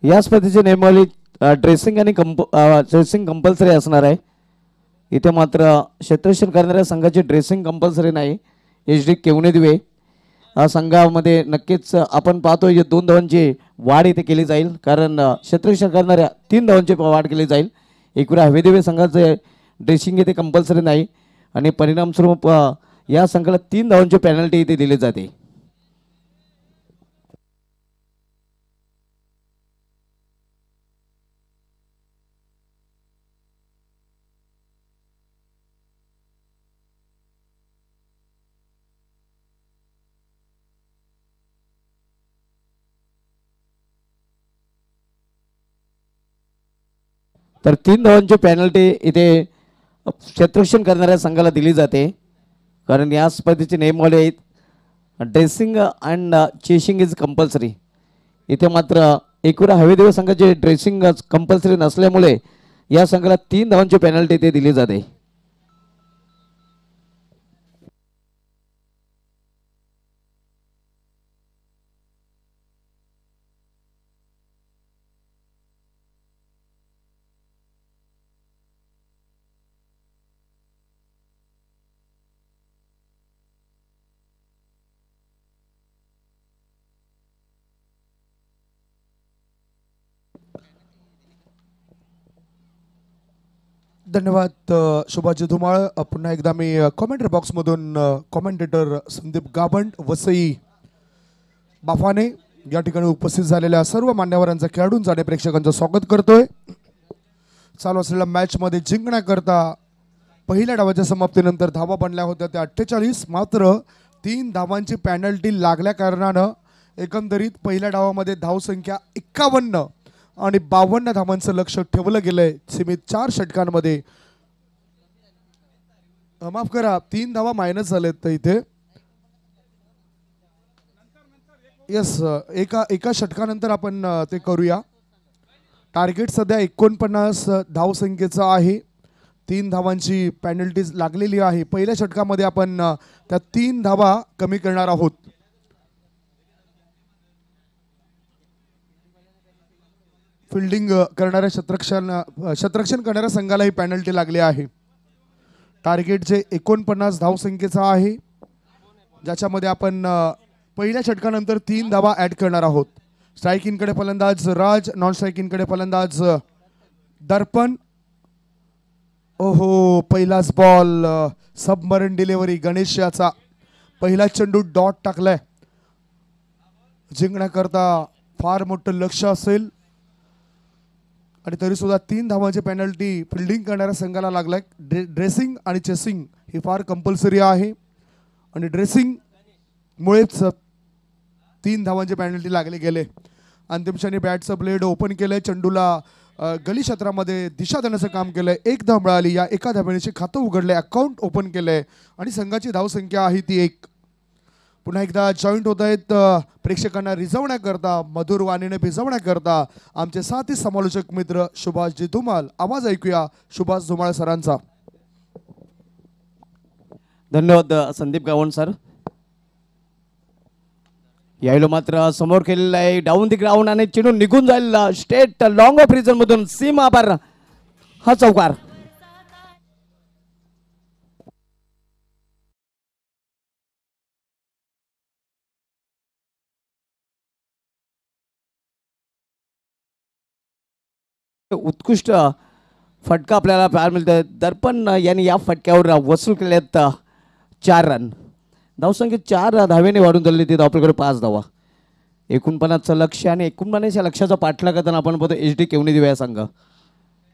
या स्पर्धेची नियमावली ड्रेसिंग आणि ड्रेसिंग कंपल्सरी असणार आहे. इथे मात्र क्षेत्ररक्षण करणाऱ्या संघाची ड्रेसिंग कंपल्सरी नाही. SD केवणेदिवे या संघामध्ये नक्कीच आपण पाहतोय 2 धावांची वाढ इथे केली जाईल, कारण क्षेत्ररक्षण करणाऱ्या 3 धावांची वाढ केली जाईल. एकविरा हवेदिवे संघाचे ड्रेसिंग इथे कंपल्सरी नाही आणि परिणामस्वरूप या संघाला 3 धावांची पेनल्टी इथे दिली जाते. तर 3 धावांची पेनल्टी इथे क्षेत्ररक्षण करणाऱ्या संघाला दिली जाते, कारण या स्पर्धेचे नियमावली आहेत dressing and chasing is compulsory. इथे मात्र एकविरा हवेदिवे संघाचे ड्रेसिंग कंपल्सरी नसल्यामुळे या संघाला 3 धावांची पेनल्टी ते दिली जाते. धन्यवाद शुभाजी धुमाळ. पुन्हा एकदा मी कॉमेंट्री बॉक्समधून कॉमेंटेटर संदीप गाभंड, वसई बाफाने या ठिकाणी उपस्थित झालेल्या सर्व मान्यवरांचं, खेळाडूंचं आणि प्रेक्षकांचं स्वागत करतोय. चालू असलेल्या मॅचमध्ये जिंकण्याकरता पहिल्या डावाच्या समाप्तीनंतर धावा बनल्या होत्या त्या 48, मात्र 3 धावांची पॅनल्टी लागल्या कारणानं एकंदरीत पहिल्या डावामध्ये धावसंख्या 51 आणि 52 धावांचं लक्ष ठेवलं गेलंय सीमित 4 षटकांमध्ये. माफ करा, 3 धावा मायनस झालेत तर इथे. येस, एका षटकानंतर आपण ते करूया. टार्गेट सध्या 49 धावसंख्येचं आहे. 3 धावांची पॅनल्टीज लागलेली आहे. पहिल्या षटकामध्ये आपण त्या 3 धावा कमी करणार आहोत. फिल्डिंग करणाऱ्या शतरक्षण करणाऱ्या संघाला ही पॅनल्टी लागली आहे. टार्गेट जे 49 धावसंख्येचा आहे, ज्याच्यामध्ये आपण पहिल्या षटकानंतर 3 धावा ॲड करणार आहोत. स्ट्रायकिंगकडे फलंदाज राज, नॉन स्ट्रायकिंगकडे फलंदाज दर्पण. ओहो, पहिलाच बॉल, सबमरीन डिलिव्हरी. गणेश याचा पहिला चेंडू डॉट टाकलाय. जिंकण्याकरता फार मोठं लक्ष असेल आणि तरी सुद्धा 3 धावांची पेनल्टी फिल्डिंग करणाऱ्या संघाला लागलाय. ड्रेसिंग आणि चेसिंग ही फार कंपल्सरी आहे आणि ड्रेसिंग मुळेच 3 धावांचे पेनल्टी लागले गेले. अंतिम क्षणी बॅटचं ब्लेड ओपन केलंय, चेंडूला गली क्षेत्रामध्ये दिशा देण्याचं काम केलंय. 1 धाव मिळाली. या एका धावेचे खातं उघडलंय, अकाउंट ओपन केलंय आणि संघाची धावसंख्या आहे ती 1. पुन्हा एकदा जॉईंट होत आहेत प्रेक्षकांना रिझवण्याकरता, मधुर वाणीने भिजवण्याकरता आमचे साथी समालोचक मित्र सुभाषजी धुमाल. आवाज ऐकूया सुभाष धुमाळ सरांचा. धन्यवाद संदीप गावंड सर. यायला मात्र समोर केलेला आहे डाऊन दी ग्राउंड आणि चेंडू निघून जायला स्टेट लॉंग ऑफ रिजन मधून सीमा पार हा चौकार. उत्कृष्ट फटका आपल्याला पाहायला मिळतोय. दर्पण यांनी या फटक्यावर वसूल केल्यात 4 रन. धावसंख्या 4 धावेने वाढून झाली ती आपल्याकडे 5 धावा. 49चं लक्ष आणि 49 लक्षाचा पाठलाग करताना आपण बघतो HD केवणी दिव्या संघ.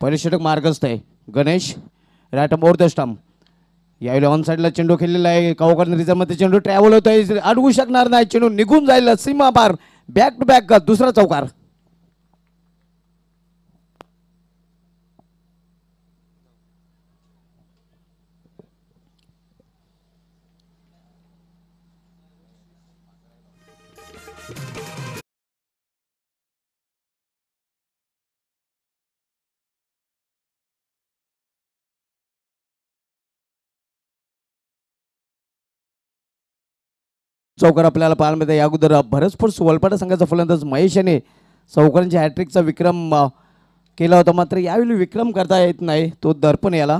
पहिले षटक मार्गस्थ आहे. Ganesh rat more the stump. यावेळी ऑन साईडला चेंडू खेळलेला आहे. कावकर रिझर्वमध्ये चेंडू ट्रॅव्हल होत आहे, अडवू शकणार नाही. चेंडू निघून जाईल सीमा पार. बॅक टू बॅक दुसरा चौकार. चौकार आपल्याला पाहायला मिळते. या अगोदर भरतपूर सुवलपाटा संघाचा फलंदाज महेश याने चौकारांच्या हॅट्रिकचा विक्रम केला होता, मात्र यावेळी विक्रम करता येत नाही. तो दर्पण याला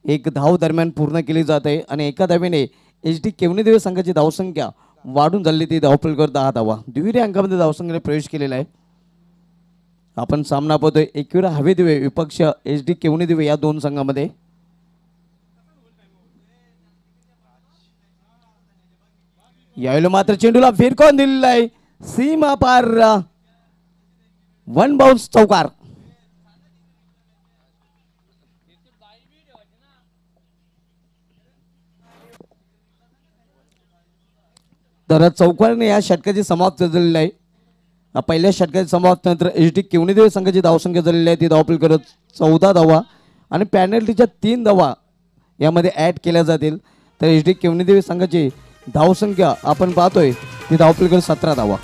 1 धाव दरम्यान पूर्ण केली जाते आणि एका धावेने HD केवणी देवी संघाची धावसंख्या वाढून झाली ती धावफलकावर 10 धावा. दुहेरी अंकामध्ये धावसंख्येने प्रवेश केलेला आहे. आपण सामना पाहतोय एकविरा हवे दिवे विपक्ष HD केवणी दिवे या 2 संघामध्ये. यावेळी मात्र चेंडूला फिरकून दिलेला आहे सीमा पार. 1 बाउन्स चौकार. तर चौकाराने या षटकाची समाप्त झालेली आहे. पहिल्या षटकाची समाप्तीनंतर HD केवणी देवी संघाची धावसंख्या झालेली आहे ती धावफल करत 14 धावा आणि पॅनल्टीच्या 3 धावा यामध्ये ॲड केल्या जातील. तर HD केवणी देवी संघाची धावसंख्या आपण पाहतोय ती धावफल करत 17 धावा.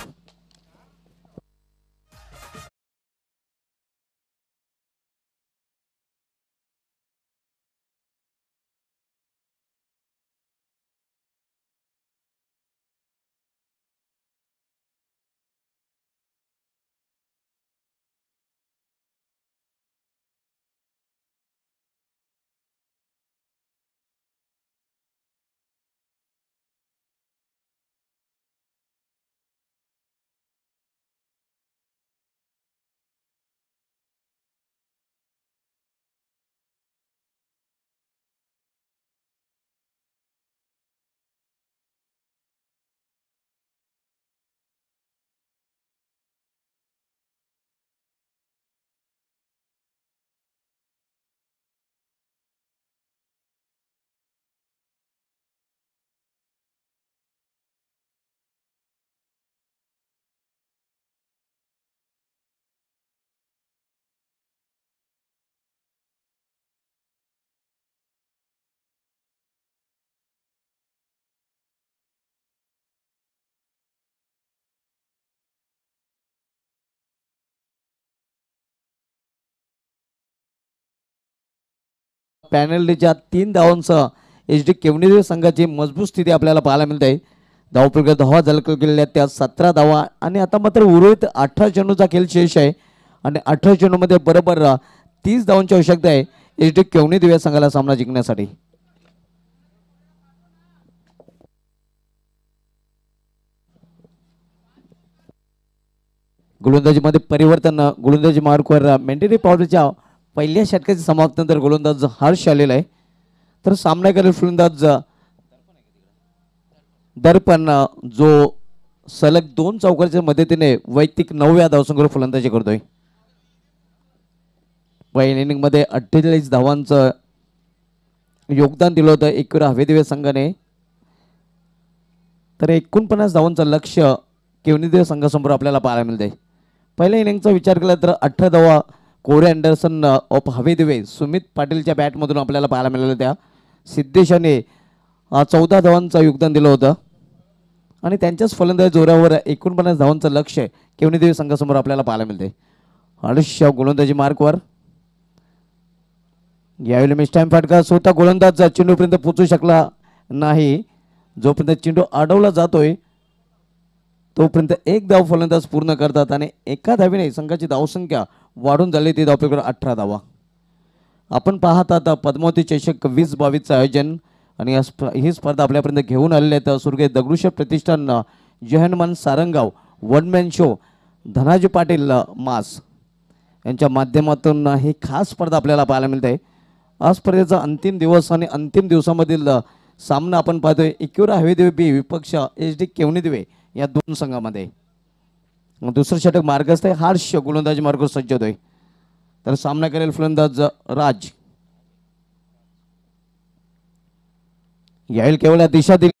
पॅनल्टीच्या 3 धावांसह एच डी केवणी संघाची मजबूत स्थिती आपल्याला पाहायला मिळते. धावपळ धावा झलकल गेलेल्या त्या 17 धावा आणि आता मात्र उर्वरित 18 चेंडूचा खेळ शेष आहे आणि 18 चेंडूमध्ये बरोबर 30 धावांची आवश्यकता आहे एच डी केवणी दिव्या संघाला सामना जिंकण्यासाठी. गोलंदाजीमध्ये परिवर्तन. गोलंदाजी मार्कवर मेंटेरी पॉवरच्या पहिल्या षटकाच्या समाप्तीनंतर गोलंदाज हर्ष आलेला आहे. तर सामना करेल फलंदाज दर्पण जो सलग 2 चौकारच्या मदतीने वैयक्तिक 9व्या धावसंख्येवर फलंदाजी करतोय. पहिल्या इनिंगमध्ये 48 धावांचं योगदान दिलं होतं एकविरा हवेदिवे संघाने. तर 49 धावांचं लक्ष्य केवणीदेव संघासमोर आपल्याला पाहायला मिळते. पहिल्या इनिंगचा विचार केला तर 18 धावा कोरे अँडरसन ऑफ हवेदिवे सुमित पाटीलच्या बॅटमधून आपल्याला पाहायला मिळाल्या. त्या सिद्धेशाने 14 धावांचं योगदान दिलं होतं आणि त्यांच्याच फलंदाजी जोरावर 49 धावांचं लक्ष्य केवणीदेवी संघासमोर आपल्याला पाहायला मिळते. हर्ष गोलंदाजी मार्कवर. यावेळी मिस टाइम फटका. स्वतः गोलंदाज चेंडूपर्यंत पोहोचू शकला नाही. जोपर्यंत चेंडू अडवला जातोय तोपर्यंत एक धाव फलंदाज पूर्ण करतात आणि एका धावीने संघाची धावसंख्या वाढून झाली. ती धावपैकी 18 धावा. आपण पाहत आता पद्मावती चषक 2022चं आयोजन आणि ही स्पर्धा आपल्यापर्यंत घेऊन आलेले आहेत स्वर्गीय दगडूशेठ प्रतिष्ठान जयहनुमान सारंगाव वनमॅन शो धनाजी पाटील मास यांच्या माध्यमातून ही खास स्पर्धा आपल्याला पाहायला मिळते. आज स्पर्धेचा अंतिम दिवस आणि अंतिम दिवसामधील सामना आपण पाहतोय एकविरा हवेदिवे बी विपक्ष एच डी केवणीदिवे या 2 संघामध्ये. दुसरं षटक मार्गस्थ आहे. हर्ष गोलंदाजी मार्गावर सज्ज होतोय. तर सामना करेल फलंदाज राज. यावेळी केवळ दिशा दिली.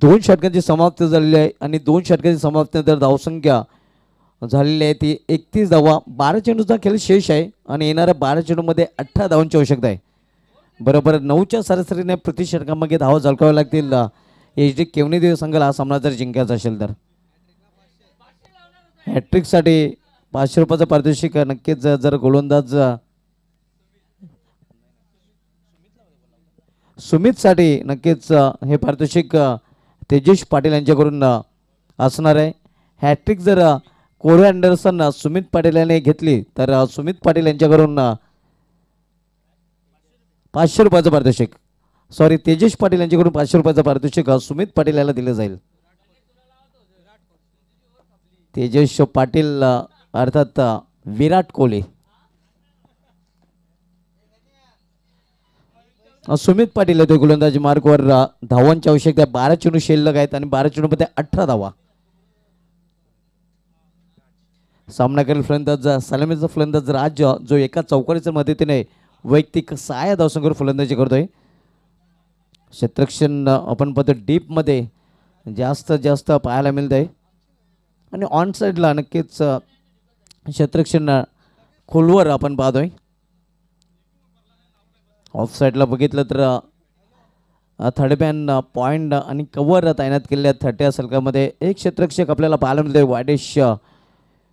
दोन षटकांची समाप्ती झालेली आहे आणि 2 षटकांची समाप्तीनंतर धावसंख्या झालेली आहे ती 31 धावा. 12 चेंडूचा खेळ शेष आहे आणि येणाऱ्या 12 चेंडूमध्ये 18 धावांची आवश्यकता आहे. बरोबर 9च्या सरासरीने प्रति षटकांमध्ये धावा झळकाव्या लागतील एच डी केवणीदेवी संघाला हा सामना जर जिंकायचा असेल तर. हॅट्रिकसाठी 500 रुपयाचं पारितोषिक नक्कीच. जर गोलंदाज सुमितसाठी नक्कीच हे पारितोषिक तेजेश पाटील यांच्याकडून असणार आहे. हॅट्रिक जर कोरे अँडरसन सुमित पाटील यांनी घेतली तर सुमित पाटील यांच्याकडून 500 रुपयाचं पारितोषिक. सॉरी तेजस पाटील यांच्याकडून 500 रुपयाचं पारितोषिक सुमित पाटील याला दिलं जाईल. तेजस पाटील अर्थात विराट कोहली. सुमित पाटील येतो गोलंदाजी मार्कवर. धावांची आवश्यकता आहे. 12 चेंडू शिल्लक आहेत आणि 12 चेंडूमध्ये 18 धावा. सामना करेल फलंदाज सलामीचा फलंदाज राज जो एका चौकारीच्या मदतीने वैयक्तिक 6 धावसंख्येवर फलंदाजी करतोय. क्षेत्ररक्षण आपण पाहतो डीपमध्ये जास्त पाहायला मिळत आहे आणि ऑन साईडला नक्कीच क्षेत्ररक्षण खोलवर आपण पाहतोय. ऑफ साईडला बघितलं तर थर्ड मॅन पॉईंट आणि कव्हर तैनात केलेल्या 30 सलकामध्ये एक क्षेत्ररक्षक आपल्याला पाहायला मिळतोय वायडेश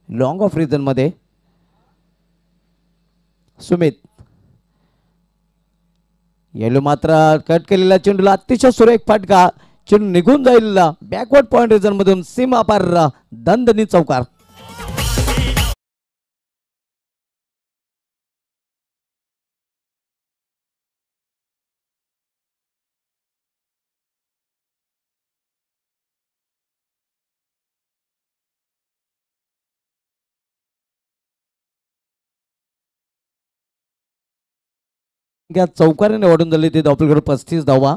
लॉंग ऑफ रिझनमध्ये सुमित. येलो मात्र कट केलेला चेंडूला अतिशय सुरेख फटका. चेंडू निघून जाईल बॅकवर्ड पॉइंट रिझन मधून सीमा पार दणदणीत चौकार. चौकाराने वाढून झाली ते धावपलकडे 35 धावा.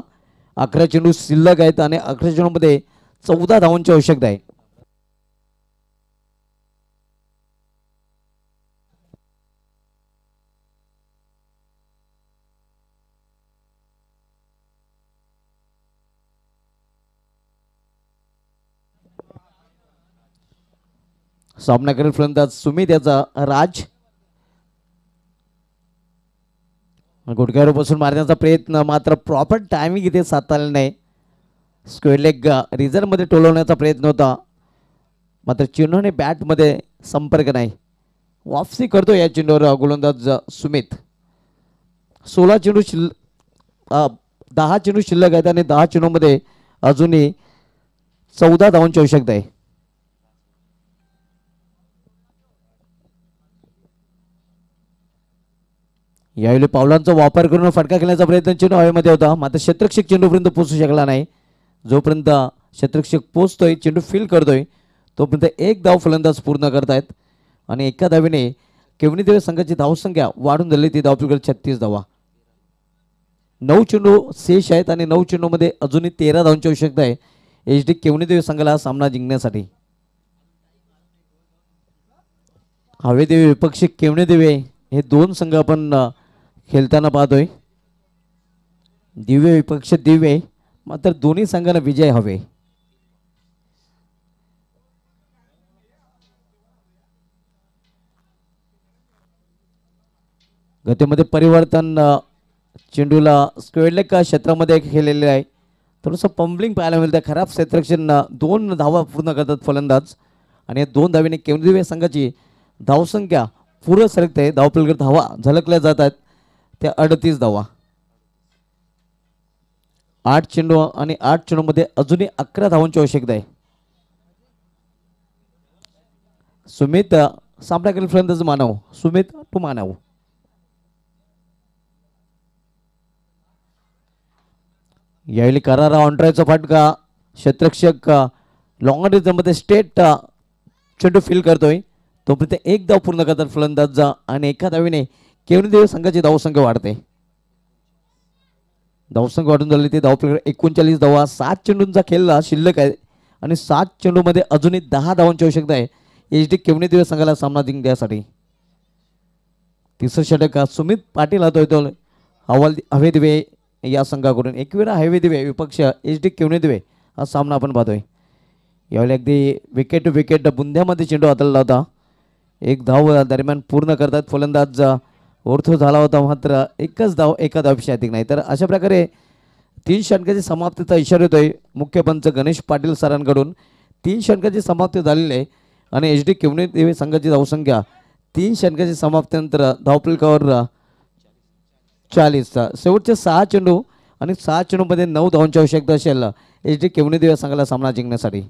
11 चेंडू शिल्लक आहेत आणि 11 चेंडूमध्ये 14 धावांची आवश्यकता आहे. सामना करेल फलंदाज सुमित याचा राज. गुडघ्यावर बसून मारण्याचा प्रयत्न मात्र प्रॉपर टायमिंग इथे साधता नाही. स्क्वेअर लेग रिझर्वमध्ये टोलवण्याचा प्रयत्न होता मात्र चेंडूने बॅटमध्ये संपर्क नाही. वापसी करतो या चेंडूवर गोलंदाज सुमित. 16 चेंडू 10 चेंडू शिल्लक आहेत आणि 10 चेंडूमध्ये अजूनही 14 धावांची आवश्यकता आहे. यावेळी पावलांचा वापर करून फटका खेळण्याचा प्रयत्न चेंडू हवेमध्ये होता मात्र क्षेत्ररक्षक चेंडूपर्यंत पोहोचू शकला नाही. जोपर्यंत क्षेत्ररक्षक पोहोचतोय चेंडू फील करतोय तोपर्यंत एक धाव फलंदाज पूर्ण करतायत आणि एका धावेने केवणीदेव संघाची धावसंख्या वाढून झाली ती धावपलकडे 36 धावा. 9 चेंडू शेष आहेत आणि 9 चेंडूमध्ये अजूनही 13 धावांची आवश्यकता आहे HD केवणीदेव संघाला सामना जिंकण्यासाठी. हवेदेवी विपक्षी केवणीदेवी हे दोन संघ आपण खेळताना पाहतोय. दिव्य विपक्ष दिव्य मात्र दोन्ही संघांना विजय हवे. गतीमध्ये परिवर्तन. चेंडूला स्क्वेअर लेग क्षेत्रामध्ये खेळलेले आहे. थोडंसं पंबलिंग पाहायला मिळतं. खराब क्षेत्ररक्षण 2 धावा पूर्ण करतात फलंदाज आणि या 2 धावेने केवणीदेवी संघाची धावसंख्या पूर्ण सरकते. धावपलकडे धावा झलकल्या जातात त्या 38 धावा. 8 चेंडू आणि 8 चेंडूमध्ये अजूनही 11 धावांची आवश्यकता आहे. सुमित सामना केला फलंदाज मानव. सुमित टू मानव. यावेळी करारा ऑनट्रायचा फटका. क्षेत्ररक्षक लॉंग रेंजमध्ये स्टेट चेंडू फील करतोय तोपर्यंत एक धाव पूर्ण करतात फलंदाज आणि एका धावेने केवणीदेवी संघाची धावसंख्या वाढते. धावसंख्या वाढून झाली ते धावपलकडे 39 धावा. 7 चेंडूंचा खेळ शिल्लक आहे आणि 7 चेंडूमध्ये अजूनही 10 धावांची आवश्यकता आहे HD केवणीदेवी संघाला सामना जिंकण्यासाठी. तिसरं षटक सुमित पाटील हातो येतो हवेदिवे या संघाकडून. एकवेळा हवेदिवे विपक्ष HD केवणीदेवी हा सामना आपण पाहतोय. यावेळी अगदी विकेट टू विकेट बुंद्यामध्ये चेंडू हाताळला होता. एक धाव दरम्यान पूर्ण करतात फलंदाज. ओर्थो झाला होता मात्र एकच धाव एका धावपेक्षा अधिक नाही. तर अशा प्रकारे 3 षटकाची समाप्तीचा इशारा येतोय मुख्य पंच गणेश पाटील सरांकडून. 3 षटकाची समाप्ती झालेली आहे आणि HD केवणीदेवी संघाची धावसंख्या 3 षटकाची समाप्तीनंतर धावपलकावर 40. शेवटचे 6 चेंडू आणि 6 चेंडूमध्ये 9 धावांची आवश्यकता असेल HD केवणीदेवी संघाला सामना जिंकण्यासाठी.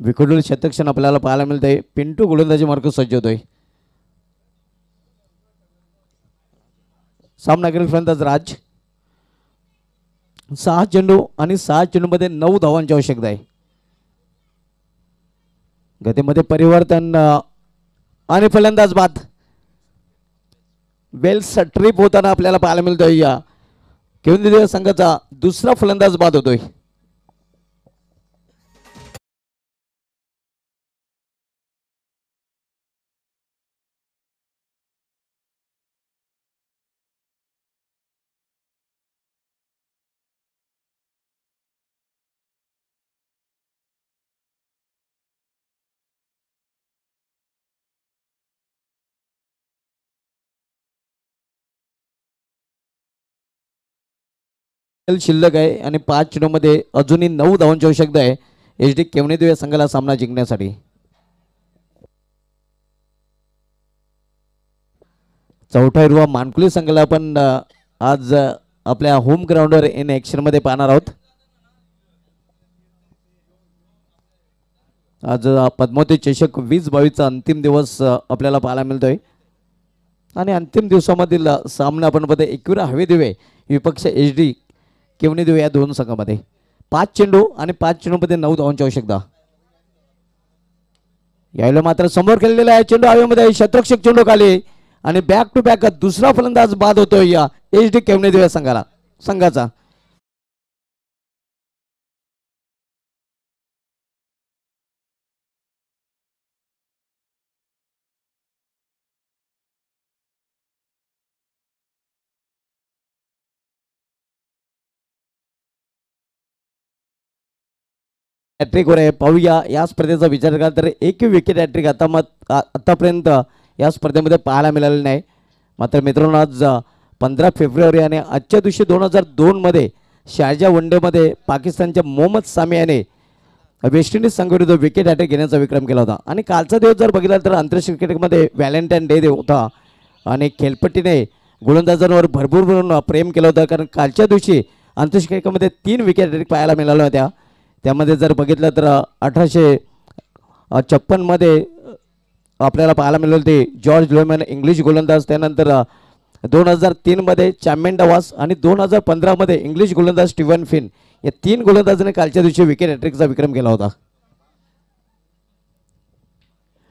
विखुरलेलं शतक्षण आपल्याला पाहायला मिळतंय. पिंटू गोलंदाजी मार्ग सज्ज होतोय. सामनागिरी फलंदाज राज. 6 चेंडू आणि 6 चेंडूमध्ये 9 धावांची आवश्यकता आहे. गतीमध्ये परिवर्तन आणि फलंदाज बाद. बेल्स ट्रिप होताना आपल्याला पाहायला मिळतोय. या केवंदी संघाचा दुसरा फलंदाज बाद होतोय. शिल्लक आहे आणि 5 चेंडूमध्ये अजूनही 9 धावांची आवश्यकता आहे एच डी केवणेदेव या संघाला सामना जिंकण्यासाठी. चौथा हिरवा मानकुली संघाला आपण आज आपल्या होम ग्राउंडवर इन ऍक्शन मध्ये पाहणार आहोत. आज पद्मावती चषक 2022चा अंतिम दिवस आपल्याला पाहायला मिळतोय आणि अंतिम दिवसामधील सामना आपण बघतोय एकविरा हवे दिवे विपक्ष एच डी केवणेदेव या दोन संघामध्ये. 5 चेंडू आणि 5 चेंडूमध्ये 9 धावांची आवश्यकता. यावेळेला मात्र समोर खेळलेला आहे चेंडू हवेमध्ये शतरक्षक चेंडू खाली आणि बॅक टू बॅक दुसरा फलंदाज बाद होतोय या एच डी केवणेदेव या संघाचा. हॅट्रिक वर आहे. पाहूया या स्पर्धेचा विचार केला तर एक विकेट हॅट्रिक आतापर्यंत या स्पर्धेमध्ये पाहायला मिळालेलं नाही. मात्र मित्रांनो आज 15 फेब्रुवारी आणि आजच्या दिवशी 2002 मध्ये शारजा वनडेमध्ये पाकिस्तानच्या मोहम्मद सामी याने वेस्ट इंडिज संघाविरुद्ध विकेट हॅट्रिक घेण्याचा विक्रम केला होता. आणि कालचा दिवस जर बघितला तर आंतरराष्ट्रीय क्रिकेटमध्ये व्हॅलेंटाईन डे होता आणि खेळपट्टीने गोलंदाजांवर भरपूर प्रेम केलं होतं. कारण कालच्या दिवशी आंतरराष्ट्रीय क्रिकेटमध्ये 3 विकेट हॅट्रिक पाहायला मिळाल्या होत्या. त्यामध्ये जर बघितलं तर 1856 मध्ये आपल्याला पाहायला मिळाले ते जॉर्ज लोमॅन इंग्लिश गोलंदाज. त्यानंतर 2003 मध्ये चॅम्पियन डवास आणि 2015 मध्ये इंग्लिश गोलंदाज स्टीव्हन फिन या 3 गोलंदाजांनी कालच्या दिवशी विकेट हॅट्रिकचा विक्रम केला होता.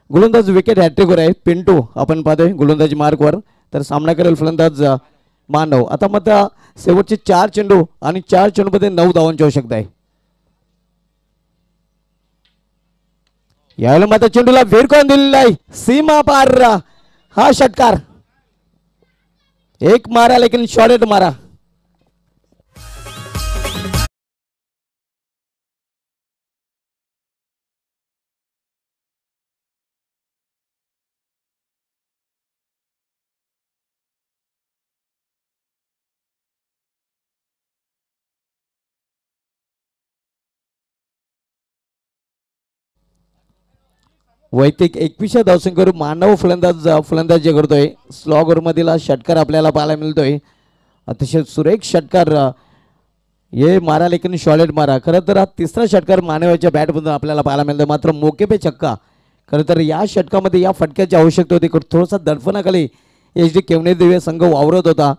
गोलंदाज विकेट हॅट्रिकवर आहे पिंटू आपण पाहतोय गोलंदाजी मार्कवर. तर सामना करेल फलंदाज मानव. आता मात्र शेवटचे 4 चेंडू आणि 4 चेंडूमध्ये 9 धावांची आवश्यकता आहे. यावेळेला मात्र चेंडूला वेर करून दिलेला आहे सीमा पार हा षटकार. एक मारा लेकिन शॉर्ट मारा. वैयक्तिक 21 धावसंख्येवर मानव फलंदाजी करतोय. स्लॉगर मधील षटकार आपल्याला पाहायला मिळतोय. अतिशय सुरेख षटकार. ये मारा लेकिन शॉर्ट मारा. खरं तर हा तिसरा षटकार मानवाच्या बॅटमधून आपल्याला पाहायला मिळतोय. मात्र मोके पे छक्का. खरं तर या षटकामध्ये या फटक्याची आवश्यकता होती. थोडासा दडपणाखाली एच डी केवणेदेव संघ वावरत होता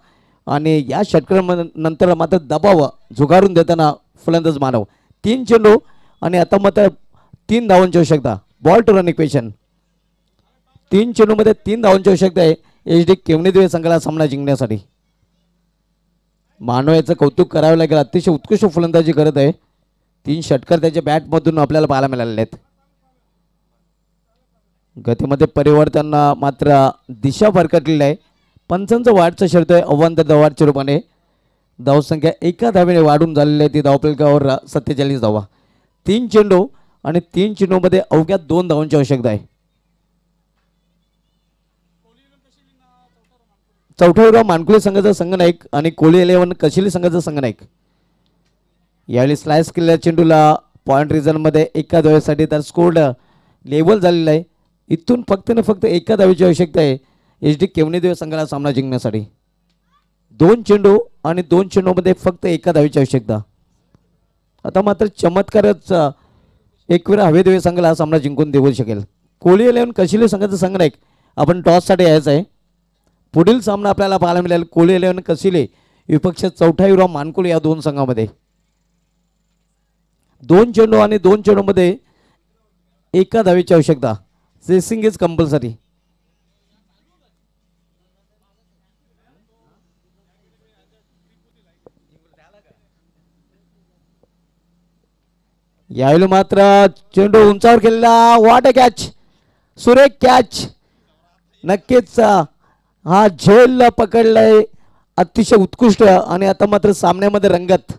आणि या षटकानंतर मात्र दबाव झुगारून देताना फलंदाज मानव. 3 चेंडू आणि आता मात्र 3 धावांची आवश्यकता. Ball to run equation. 3 चेंडूमध्ये 3 धावांची आवश्यकता आहे एच डी केवणेदेव संघाला सामना जिंकण्यासाठी. मानव याचं कौतुक करावं लागेल. अतिशय उत्कृष्ट फलंदाजी करत आहे. 3 षटकार त्याच्या बॅटमधून आपल्याला पाहायला मिळालेले आहेत. गतीमध्ये परिवर्तन मात्र दिशा भरकटलेली आहे. पंचांचं वाढचं शर्त आहे आव्हान तर धावाच्या रूपाने. धावसंख्या एका धावेने वाढून झालेली आहे. ती धावफलकावर 47 धावा. 3 चेंडू आणि 3 चेंडूमध्ये अवघ्या 2 धावांची आवश्यकता आहे. चौथा मानकुले संघाचा संघनायक आणि कोळी 11 कशिली संघाचा संघनायक. यावेळी स्लाइस केलेल्या चेंडूला पॉइंट रिझनमध्ये एका धावेसाठी तर स्कोर लेवल झालेला आहे. इथून फक्त एका धावेची आवश्यकता आहे एच डी केवणेदेव संघाला सामना जिंकण्यासाठी. 2 चेंडू आणि 2 चेंडूमध्ये फक्त एका धावेची आवश्यकता. आता मात्र चमत्कारच एकवीर हवे देवे संघाला हा सामना जिंकून देऊ शकेल. कोहली 11 कशिले संघाचं संघनायक आपण टॉससाठी यायचं आहे. पुढील सामना आपल्याला पाहायला मिळेल कोहली 11 कशिले विपक्ष चौथा युवराव मानकुले या दोन संघामध्ये. 2 चेंडू आणि 2 चेंडूमध्ये एका धावेची आवश्यकता. Chasing is compulsory. यावेळी मात्र चेंडू उंचावर केलेला. What a catch. सुरेख कॅच. नक्कीच हा झेल पकडलाय अतिशय उत्कृष्ट. आणि आता मात्र सामन्यामध्ये रंगत.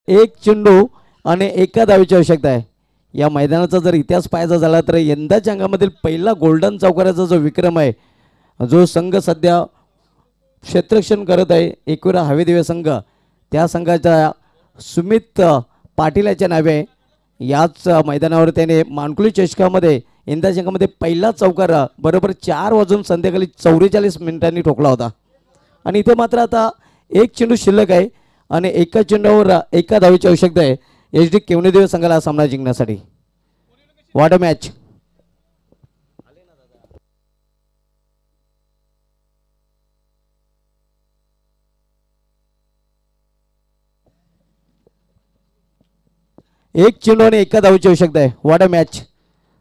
एक चेंडू आणि एका धावेची आवश्यकता आहे. या मैदानाचा जर इतिहास पाहायचा झाला तर यंदाच्या अंगामधील पहिला गोल्डन चौकाराचा जो विक्रम आहे, जो संघ सध्या क्षेत्ररक्षण करत आहे एकविरा हवेदेवे संघ, त्या संघाच्या सुमित पाटील याच्या नावे आहे. याच मैदानावर त्याने मानकुली चषकामध्ये यंदाच्या अंगामध्ये पहिला चौकार बरोबर 4 वाजून संध्याकाळी 44 मिनिटांनी ठोकला होता. आणि इथे मात्र आता एक चेंडू शिल्लक आहे आणि एका चेंडूवर एका धावेची आवश्यकता आहे एच डी केवणेदेव संघाला हा सामना जिंकण्यासाठी. What a match. एक चेंडू आणि एका धावेची आवश्यकता आहे. What a match.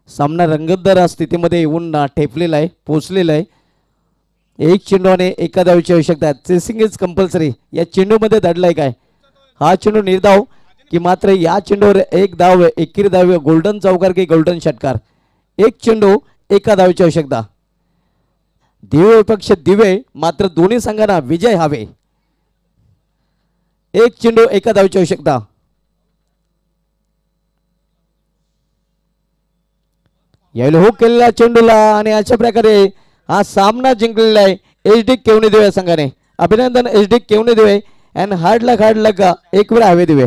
सामना रंगतदार स्थितीमध्ये येऊन ठेपलेला आहे, पोचलेला आहे. एक चेंडू आणि एका धावेची आवश्यकता आहे. Chasing is compulsory. या चेंडूमध्ये दडलाय काय. हा चेंडू निर्धाव की मात्र या चेंडूवर एक धाव, एकेरी धाव, गोल्डन चौकार की गोल्डन षटकार. एक चेंडू एका धावेची आवश्यकता. दिवे विपक्ष दिवे, मात्र दोन्ही संघांना विजय हवे. एक चेंडू एका धावेची आवश्यकता. यावेळी हुक केलेला चेंडूला आणि अशा प्रकारे हा सामना जिंकलेला आहे एच डी केवणेदेव या संघाने. अभिनंदन एच डी केवणेदेव अँड हार्ड लक एक वेळा हवे दिवे.